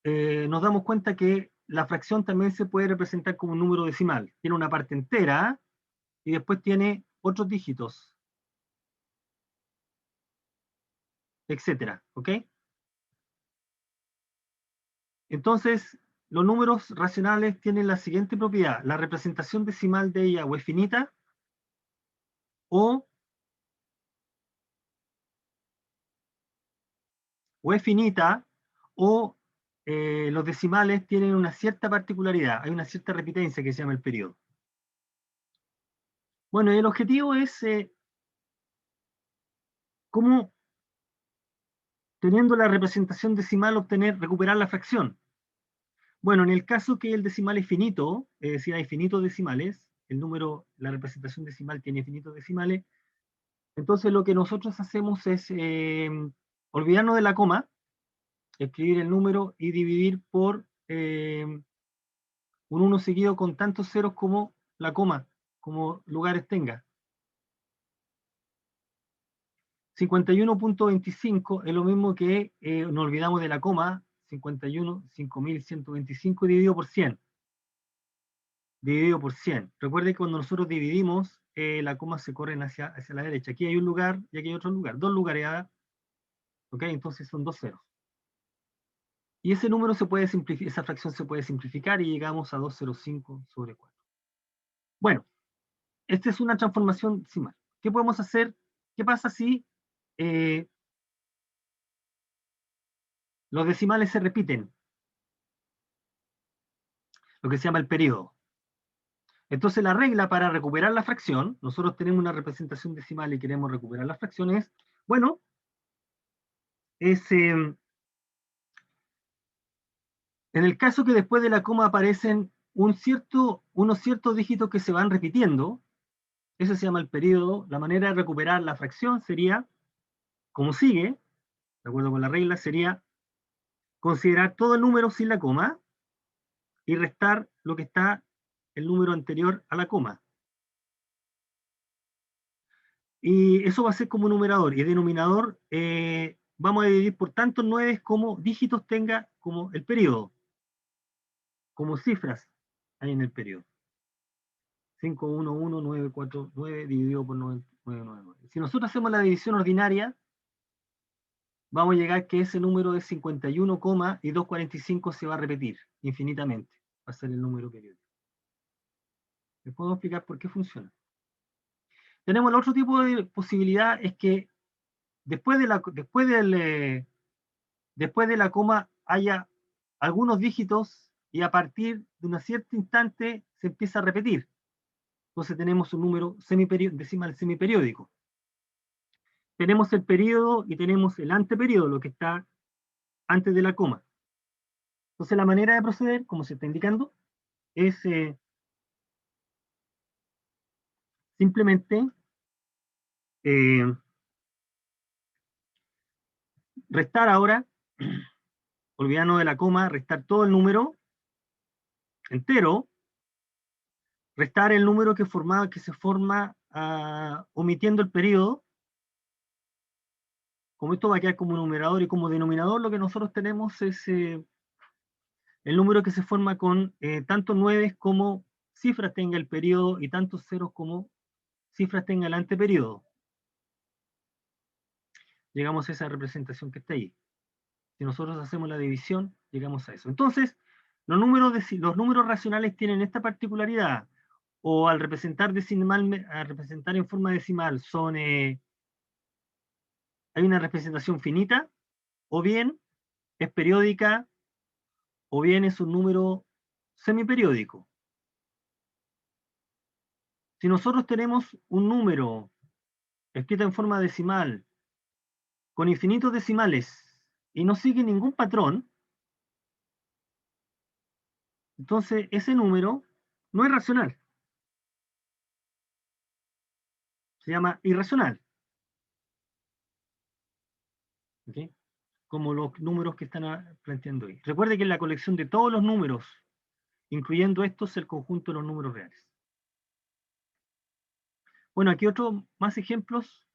nos damos cuenta que la fracción también se puede representar como un número decimal. Tiene una parte entera y después tiene otros dígitos, etcétera. ¿Ok? Entonces, los números racionales tienen la siguiente propiedad. La representación decimal de ella o es finita o, es finita o los decimales tienen una cierta particularidad. Hay una cierta repitencia que se llama el periodo. Bueno, y el objetivo es cómo, teniendo la representación decimal, recuperar la fracción. Bueno, en el caso que el decimal es finito, es decir, hay finitos decimales, el número, la representación decimal tiene finitos decimales, entonces lo que nosotros hacemos es olvidarnos de la coma, escribir el número y dividir por un 1 seguido con tantos ceros como la coma, como lugares tenga. 51.25 es lo mismo que nos olvidamos de la coma, 51, 5125 dividido por 100. Dividido por 100. Recuerde que cuando nosotros dividimos, la coma se corren hacia la derecha. Aquí hay un lugar y aquí hay otro lugar. Dos lugares A, ¿ok? Entonces son dos ceros. Y ese número se puede simplificar, esa fracción se puede simplificar y llegamos a 205 sobre 4. Bueno, esta es una transformación decimal. ¿Qué podemos hacer? ¿Qué pasa si eh, los decimales se repiten? Lo que se llama el periodo. Entonces la regla para recuperar la fracción, nosotros tenemos una representación decimal y queremos recuperar las fracciones, bueno, es en el caso que después de la coma aparecen unos ciertos dígitos que se van repitiendo, eso se llama el periodo. La manera de recuperar la fracción sería, como sigue, de acuerdo con la regla, sería considerar todo el número sin la coma y restar lo que está el número anterior a la coma. Y eso va a ser como numerador. Y denominador vamos a dividir por tantos 9 como dígitos tenga como el periodo, como cifras hay en el periodo. 511,949 dividido por 999. Si nosotros hacemos la división ordinaria, vamos a llegar que ese número de 51, y 245 se va a repetir infinitamente. Va a ser el número periódico. Les puedo explicar por qué funciona. Tenemos el otro tipo de posibilidad, es que después de la coma haya algunos dígitos y a partir de un cierto instante se empieza a repetir. Entonces tenemos un número decimal semiperiódico. Tenemos el periodo y tenemos el anteperiodo, lo que está antes de la coma. Entonces la manera de proceder, como se está indicando, es simplemente restar ahora, olvidarnos de la coma, restar todo el número entero, restar el número que se forma omitiendo el periodo. Como esto va a quedar como numerador y como denominador, lo que nosotros tenemos es el número que se forma con tantos 9 como cifras tenga el periodo y tantos ceros como cifras tenga el anteperiodo. Llegamos a esa representación que está ahí. Si nosotros hacemos la división, llegamos a eso. Entonces, los números racionales tienen esta particularidad, o al representar en forma decimal hay una representación finita, o bien es periódica, o bien es un número semiperiódico. Si nosotros tenemos un número escrito en forma decimal, con infinitos decimales, y no sigue ningún patrón, entonces ese número no es racional. Se llama irracional. ¿Okay? Como los números que están planteando hoy. Recuerde que la colección de todos los números, incluyendo estos, es el conjunto de los números reales. Bueno, aquí otros más ejemplos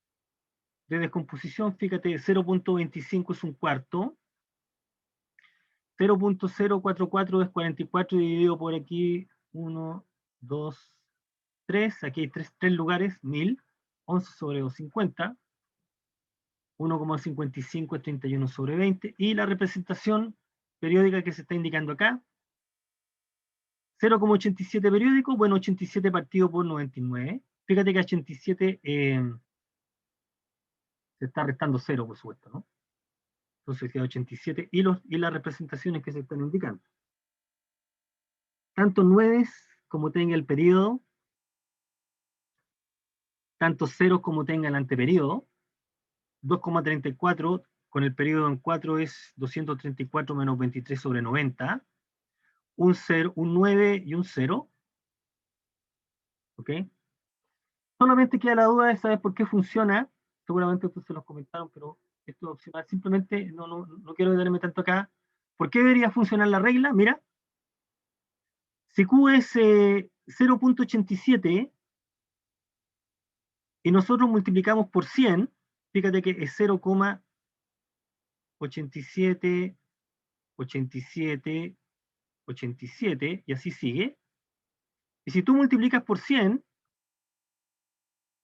de descomposición. Fíjate, 0.25 es un cuarto. 0.044 es 44 dividido por aquí 1, 2, 3. Aquí hay tres lugares, 1000. 11 sobre 250. 1,55 es 31 sobre 20. Y la representación periódica que se está indicando acá, 0,87 periódico, bueno, 87 partido por 99. Fíjate que 87 se está restando 0, por supuesto, ¿no? Entonces queda 87 y las representaciones que se están indicando. Tanto 9 como tenga el periodo, tantos ceros como tenga el anteperiodo, 2,34 con el periodo en 4 es 234 menos 23 sobre 90, un 9 y un 0, ¿ok? Solamente queda la duda de saber por qué funciona, seguramente ustedes se los comentaron, pero esto es opcional, simplemente no quiero detenerme tanto acá. ¿Por qué debería funcionar la regla? Mira, si Q es 0.87 y nosotros multiplicamos por 100, fíjate que es 0,87, 87, 87, y así sigue. Y si tú multiplicas por 100,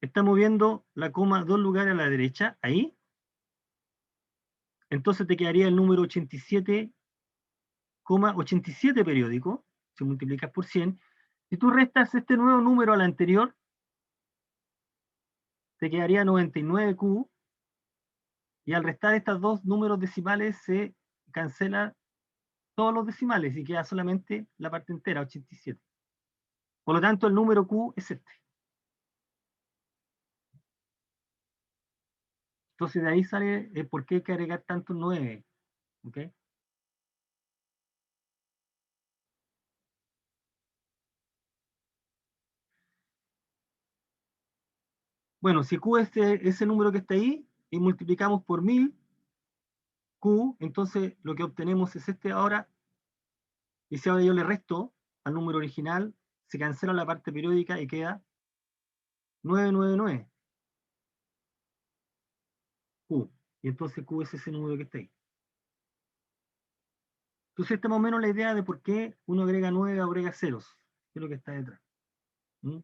está moviendo la coma 2 lugares a la derecha, ahí. Entonces te quedaría el número 87,87 periódico, si multiplicas por 100. Si tú restas este nuevo número al anterior, te quedaría 99Q, y al restar estos dos números decimales se cancela todos los decimales y queda solamente la parte entera, 87. Por lo tanto, el número Q es este. Entonces de ahí sale por qué hay que agregar tanto 9. ¿Okay? Bueno, si Q es ese número que está ahí y multiplicamos por 1000, Q, entonces lo que obtenemos es este ahora, y si ahora yo le resto al número original, se cancela la parte periódica y queda 999, Q. Y entonces Q es ese número que está ahí. Entonces esta es más o menos la idea de por qué uno agrega 9 o agrega ceros, que es lo que está detrás. ¿Mm?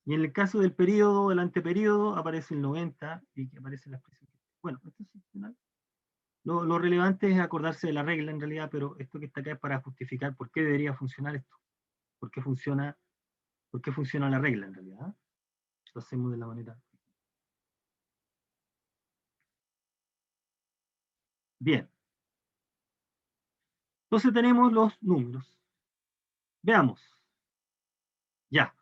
Y en el caso del periodo, del anteperiodo, aparece el 90 y que aparece la expresión. Bueno, esto es opcional. Lo relevante es acordarse de la regla en realidad, pero esto que está acá es para justificar por qué debería funcionar esto. ¿Por qué funciona la regla en realidad? Lo hacemos de la manera. Bien. Entonces tenemos los números. Veamos. Ya.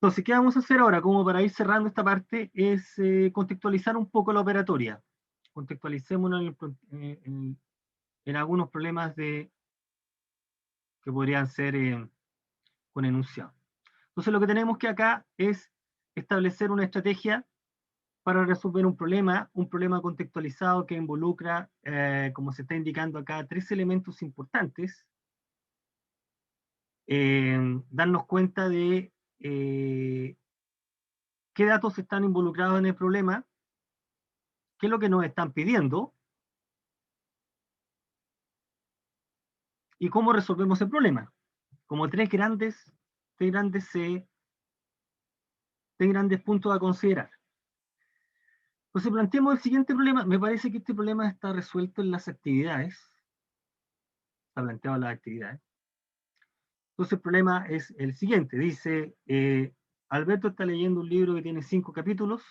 Entonces, ¿qué vamos a hacer ahora? Como para ir cerrando esta parte, es contextualizar un poco la operatoria. Contextualicémonos en algunos problemas que podrían ser con enunciado. Entonces, lo que tenemos que acá es establecer una estrategia para resolver un problema contextualizado que involucra, como se está indicando acá, 3 elementos importantes. Darnos cuenta de qué datos están involucrados en el problema, qué es lo que nos están pidiendo y cómo resolvemos el problema. Como tres grandes puntos a considerar. Entonces planteemos el siguiente problema. Me parece que este problema está resuelto en las actividades. Está planteado en las actividades. Entonces el problema es el siguiente. Dice, Alberto está leyendo un libro que tiene 5 capítulos.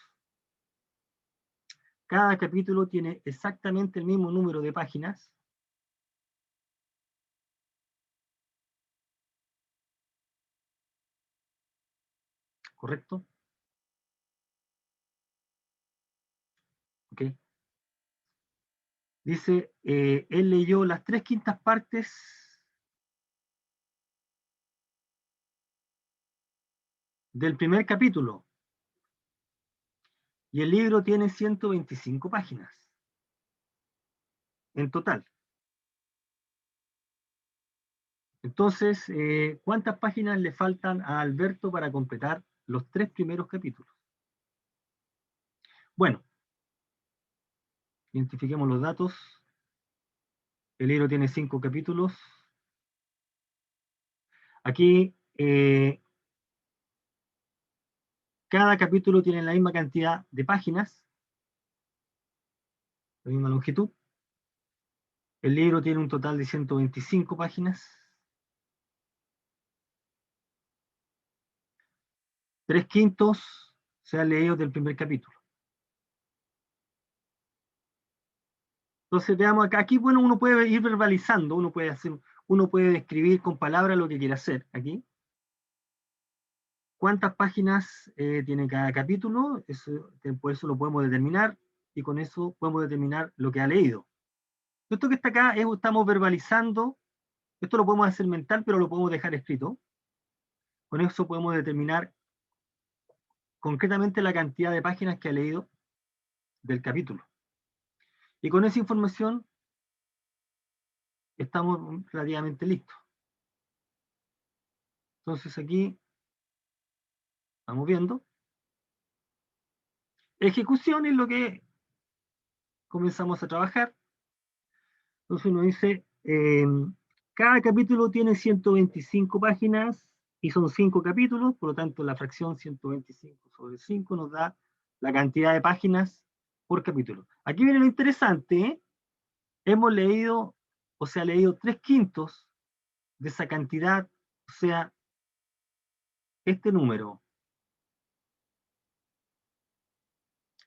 Cada capítulo tiene exactamente el mismo número de páginas. ¿Correcto? ¿Ok? Dice, él leyó las 3/5 partes del primer capítulo y el libro tiene 125 páginas en total. Entonces, ¿cuántas páginas le faltan a Alberto para completar los 3 primeros capítulos? Bueno, identifiquemos los datos. El libro tiene 5 capítulos. Aquí, cada capítulo tiene la misma cantidad de páginas, la misma longitud. El libro tiene un total de 125 páginas. 3/5 se han leído del primer capítulo. Entonces veamos acá, aquí bueno, uno puede ir verbalizando, uno puede describir con palabras lo que quiere hacer aquí. ¿Cuántas páginas tiene cada capítulo? Por eso lo podemos determinar y con eso podemos determinar lo que ha leído. Esto que está acá estamos verbalizando, esto lo podemos hacer mental, pero lo podemos dejar escrito. Con eso podemos determinar concretamente la cantidad de páginas que ha leído del capítulo. Y con esa información estamos relativamente listos. Entonces aquí vamos viendo. Ejecución es lo que comenzamos a trabajar. Entonces uno dice, cada capítulo tiene 125 páginas y son 5 capítulos, por lo tanto la fracción 125 sobre 5 nos da la cantidad de páginas por capítulo. Aquí viene lo interesante, ¿eh? Hemos leído, o sea, leído 3/5 de esa cantidad, o sea, este número.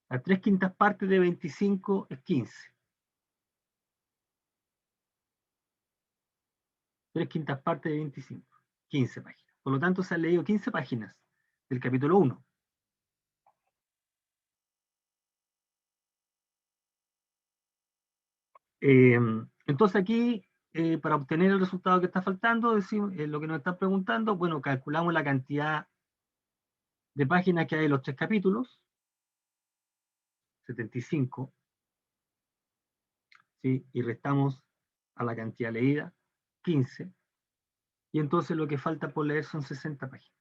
Las 3/5 partes de 25 es 15. 3/5 partes de 25, 15 páginas. Por lo tanto, se han leído 15 páginas del capítulo 1. Entonces aquí, para obtener el resultado que está faltando, decimos, lo que nos están preguntando, bueno, calculamos la cantidad de páginas que hay en los 3 capítulos, 75, ¿sí? Y restamos a la cantidad leída, 15, y entonces lo que falta por leer son 60 páginas.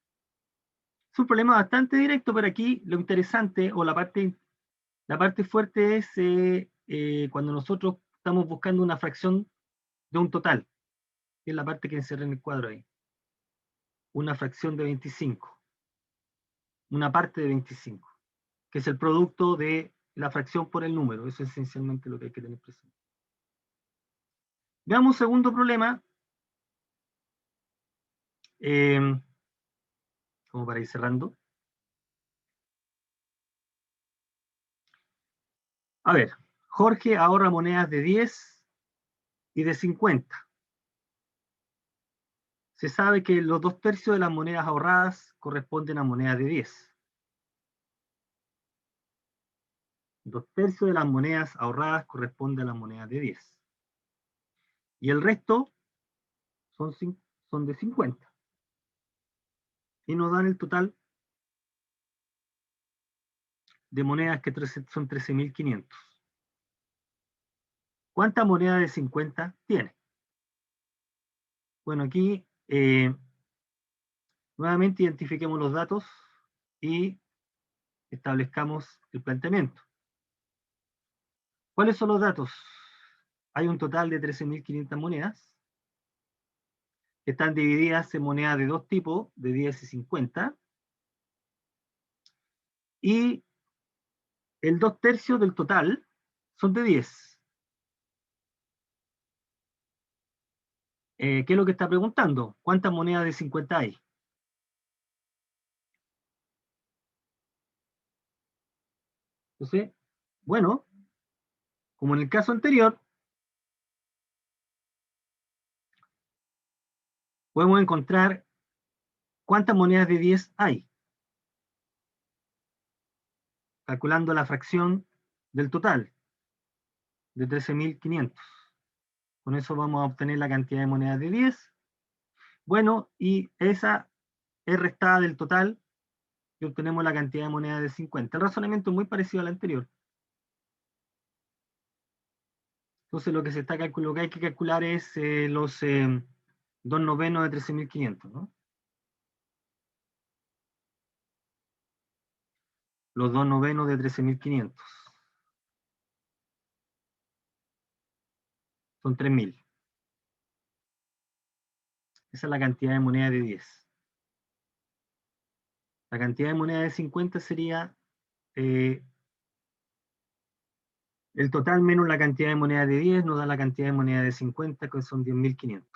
Es un problema bastante directo, pero aquí lo interesante, o la parte fuerte es cuando nosotros estamos buscando una fracción de un total, que es la parte que encerré en el cuadro ahí. Una fracción de 25. Una parte de 25, que es el producto de la fracción por el número. Eso es esencialmente lo que hay que tener presente. Veamos un segundo problema. Como para ir cerrando. A ver, Jorge ahorra monedas de 10 y de 50. Se sabe que los 2/3 de las monedas ahorradas corresponden a monedas de 10. 2/3 de las monedas ahorradas corresponden a las monedas de 10. Y el resto son de 50. Y nos dan el total de monedas que son 13.500. ¿Cuántas monedas de 50 tiene? Bueno, aquí nuevamente identifiquemos los datos y establezcamos el planteamiento. ¿Cuáles son los datos? Hay un total de 13.500 monedas. Están divididas en monedas de dos tipos, de 10 y 50. Y el 2/3 del total son de 10. ¿Qué es lo que está preguntando? ¿Cuántas monedas de 50 hay? Entonces, bueno, como en el caso anterior, podemos encontrar cuántas monedas de 10 hay, calculando la fracción del total de 13.500. Con eso vamos a obtener la cantidad de monedas de 10. Bueno, y esa es restada del total y obtenemos la cantidad de monedas de 50. El razonamiento es muy parecido al anterior. Entonces lo que lo que hay que calcular es los 2/9 de 13.500, ¿no? Los 2/9 de 13.500. Son 3.000. Esa es la cantidad de moneda de 10. La cantidad de moneda de 50 sería el total menos la cantidad de moneda de 10, nos da la cantidad de moneda de 50, que son 10.500.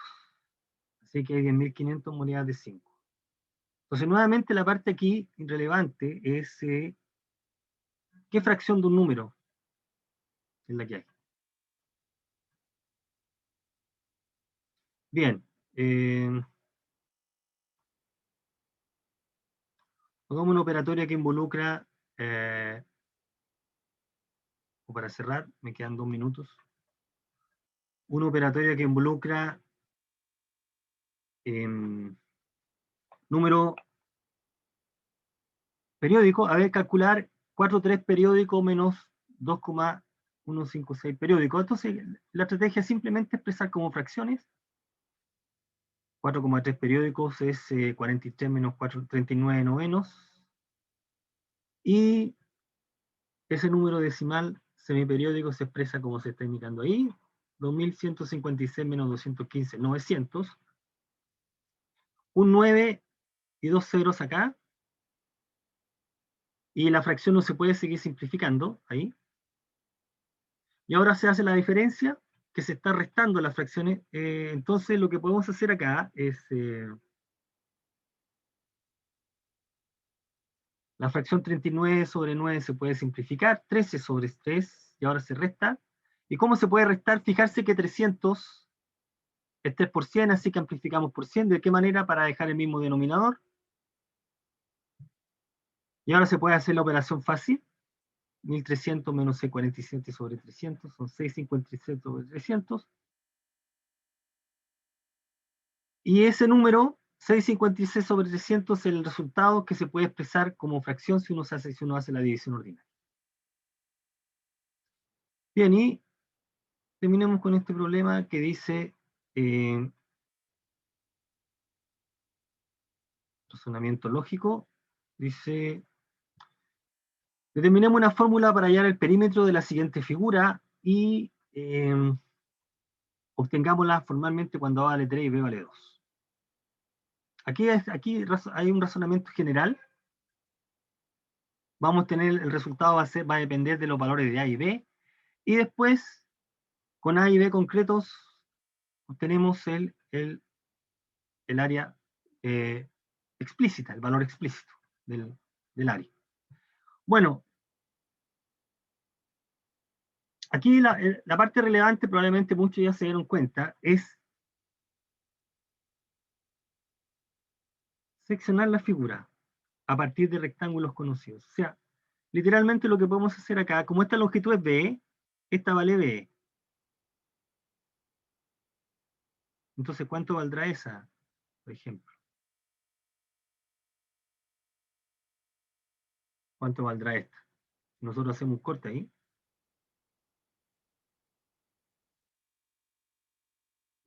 Así que hay 10.500 monedas de 5. Entonces, nuevamente la parte aquí irrelevante es qué fracción de un número es la que hay. Bien. Hagamos una operatoria que involucra, o para cerrar, me quedan 2 minutos, una operatoria que involucra número periódico. A ver, calcular 4,3 periódico menos 2,156 periódico. Entonces, la estrategia es simplemente expresar como fracciones. 4,3 periódicos es 43 menos 39 novenos. Y ese número decimal semiperiódico se expresa como se está indicando ahí. 2.156 menos 215, 900. Un 9 y dos ceros acá. Y la fracción no se puede seguir simplificando ahí. Y ahora se hace la diferencia, que se está restando las fracciones. Entonces lo que podemos hacer acá es la fracción 39 sobre 9 se puede simplificar, 13 sobre 3, y ahora se resta. ¿Y cómo se puede restar? Fijarse que 300 es 3 por 100, así que amplificamos por 100. ¿De qué manera? Para dejar el mismo denominador. Y ahora se puede hacer la operación fácil. 1.300 menos 647 sobre 300 son 657 sobre 300. Y ese número, 656 sobre 300, es el resultado que se puede expresar como fracción si uno hace la división ordinaria. Bien, y terminemos con este problema que dice razonamiento lógico. Dice, determinemos una fórmula para hallar el perímetro de la siguiente figura y obtengámosla formalmente cuando A vale 3 y B vale 2. Aquí hay un razonamiento general vamos a tener, el resultado va a depender de los valores de A y B, y después, con A y B concretos, obtenemos el área explícita, el valor explícito del área. Bueno, aquí la parte relevante, probablemente muchos ya se dieron cuenta, es seccionar la figura a partir de rectángulos conocidos. O sea, literalmente lo que podemos hacer acá, como esta longitud es B, esta vale B. Entonces, ¿cuánto valdrá esa, por ejemplo? ¿Cuánto valdrá esta? Nosotros hacemos un corte ahí.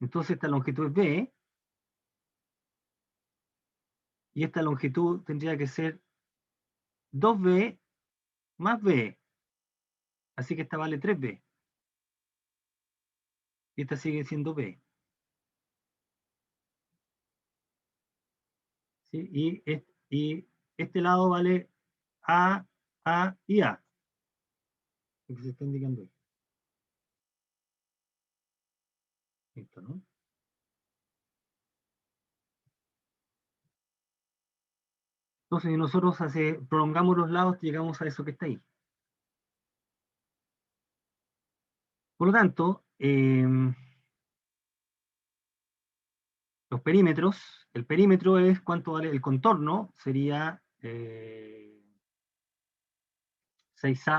Entonces, esta longitud es B, y esta longitud tendría que ser 2B más B. Así que esta vale 3B. Y esta sigue siendo B. ¿Sí? Y este lado vale A, A y A. Lo que se está indicando ahí. Esto, ¿no? Entonces, si nosotros prolongamos los lados, llegamos a eso que está ahí. Por lo tanto, los perímetros, el perímetro es cuánto vale el contorno, sería 6A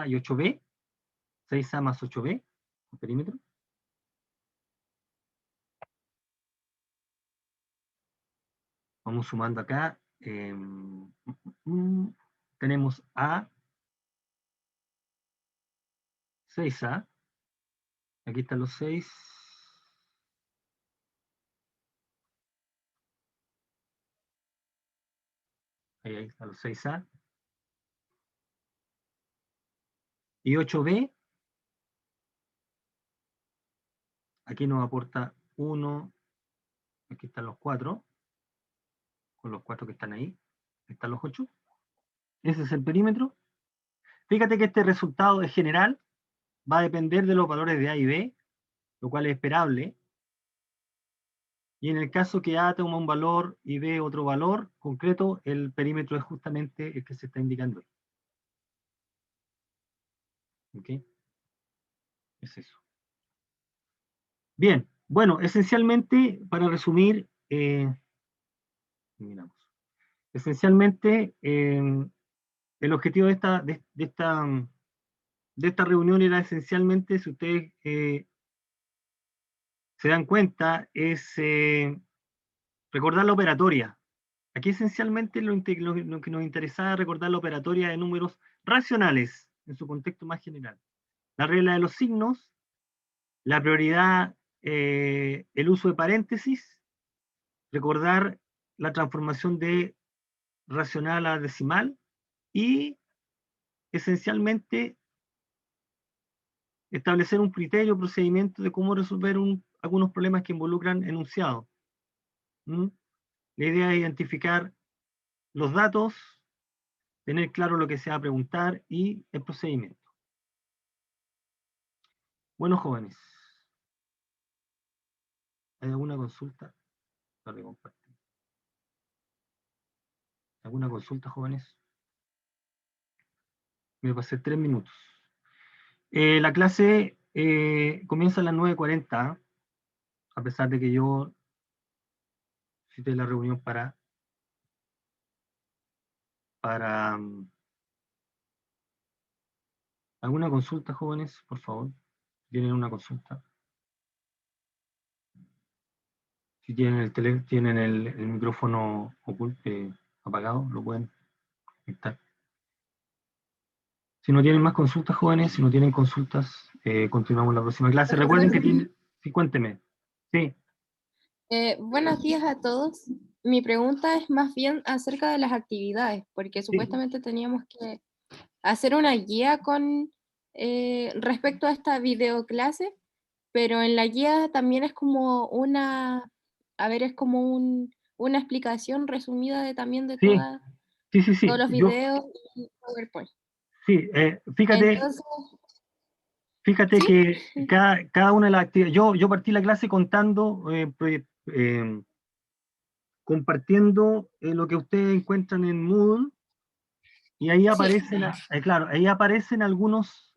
y 8B, 6A más 8B, el perímetro. Vamos sumando acá. Tenemos A, 6A, aquí están los 6. Ahí están los 6A. Y 8B, aquí nos aporta 1, aquí están los 4, con los 4 que están ahí, están los 8. Ese es el perímetro. Fíjate que este resultado es general, va a depender de los valores de A y B, lo cual es esperable. Y en el caso que A toma un valor y B otro valor concreto, el perímetro es justamente el que se está indicando ahí. ¿Ok? Es eso. Bien, bueno, esencialmente, para resumir, miramos. Esencialmente, el objetivo de esta reunión era esencialmente, si ustedes se dan cuenta, es recordar la operatoria. Aquí esencialmente lo que nos interesaba es recordar la operatoria de números racionales en su contexto más general. La regla de los signos, la prioridad, el uso de paréntesis, recordar la transformación de racional a decimal y esencialmente establecer un criterio, procedimiento de cómo resolver algunos problemas que involucran enunciados. La idea es identificar los datos, tener claro lo que se va a preguntar y el procedimiento. Bueno, jóvenes, ¿hay alguna consulta? ¿Alguna consulta, jóvenes? Me pasé 3 minutos. La clase comienza a las 9:40, a pesar de que yo cité la reunión para ¿alguna consulta, jóvenes? Por favor, ¿tienen una consulta? Si tienen el micrófono oculto, apagado, lo pueden quitar. Si no tienen más consultas, jóvenes, si no tienen consultas, continuamos la próxima clase. Recuerden que tienen... Sí, cuénteme. Sí. Buenos días a todos. Mi pregunta es más bien acerca de las actividades, porque supuestamente teníamos que hacer una guía con respecto a esta videoclase, pero en la guía también es como una explicación resumida también de Sí, toda. Sí, sí, todos sí. los videos y PowerPoint. Sí, Entonces, fíjate ¿sí? que cada una de las actividades, yo partí la clase contando, compartiendo lo que ustedes encuentran en Moodle, y ahí Sí, aparecen, claro, ahí aparecen algunos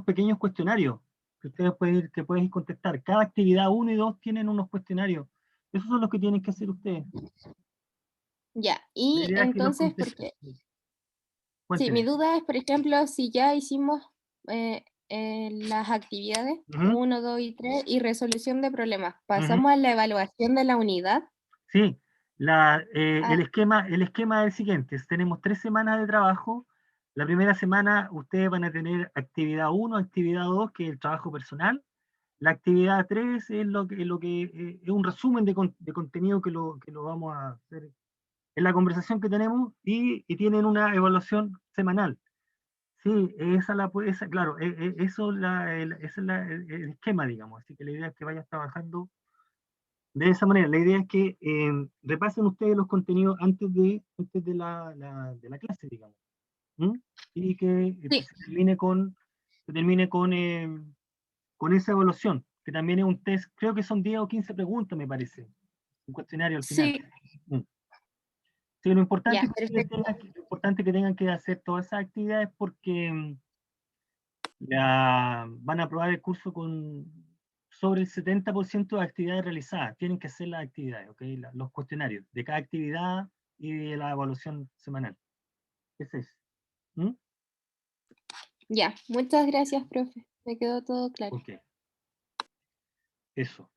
pequeños cuestionarios que ustedes pueden ir contestar. Cada actividad 1 y 2 tienen unos cuestionarios. Esos son los que tienen que hacer ustedes. ya. La Y idea es que los entonces, contesten. porque, sí, mi Cuénteme. duda es, por ejemplo, si ya hicimos las actividades Ujú, 1, 2 y 3 y resolución de problemas, ujú. ¿pasamos a la evaluación de la unidad? Sí, Ah, el esquema es el siguiente. Tenemos 3 semanas de trabajo. La primera semana ustedes van a tener actividad 1, actividad 2, que es el trabajo personal. La actividad 3 es es un resumen de contenido que lo vamos a hacer en la conversación que tenemos, y tienen una evaluación semanal. Sí, claro, eso ese es el esquema, digamos. Así que la idea es que vayas trabajando de esa manera. La idea es que repasen ustedes los contenidos antes de la clase, digamos. ¿Mm? Y que sí, se termine con esa evaluación, que también es un test. Creo que son 10 o 15 preguntas, me parece, un cuestionario al final. sí, Mm. Sí, lo importante ya, es que ustedes perfecto. tengan que hacer todas esas actividades, porque van a aprobar el curso con sobre el 70% de actividades realizadas. Tienen que hacer las actividades, ¿ok? Los cuestionarios de cada actividad y de la evaluación semanal. Ese es. ¿Mm? Ya, muchas gracias, profe. Me quedó todo claro. Ok, eso.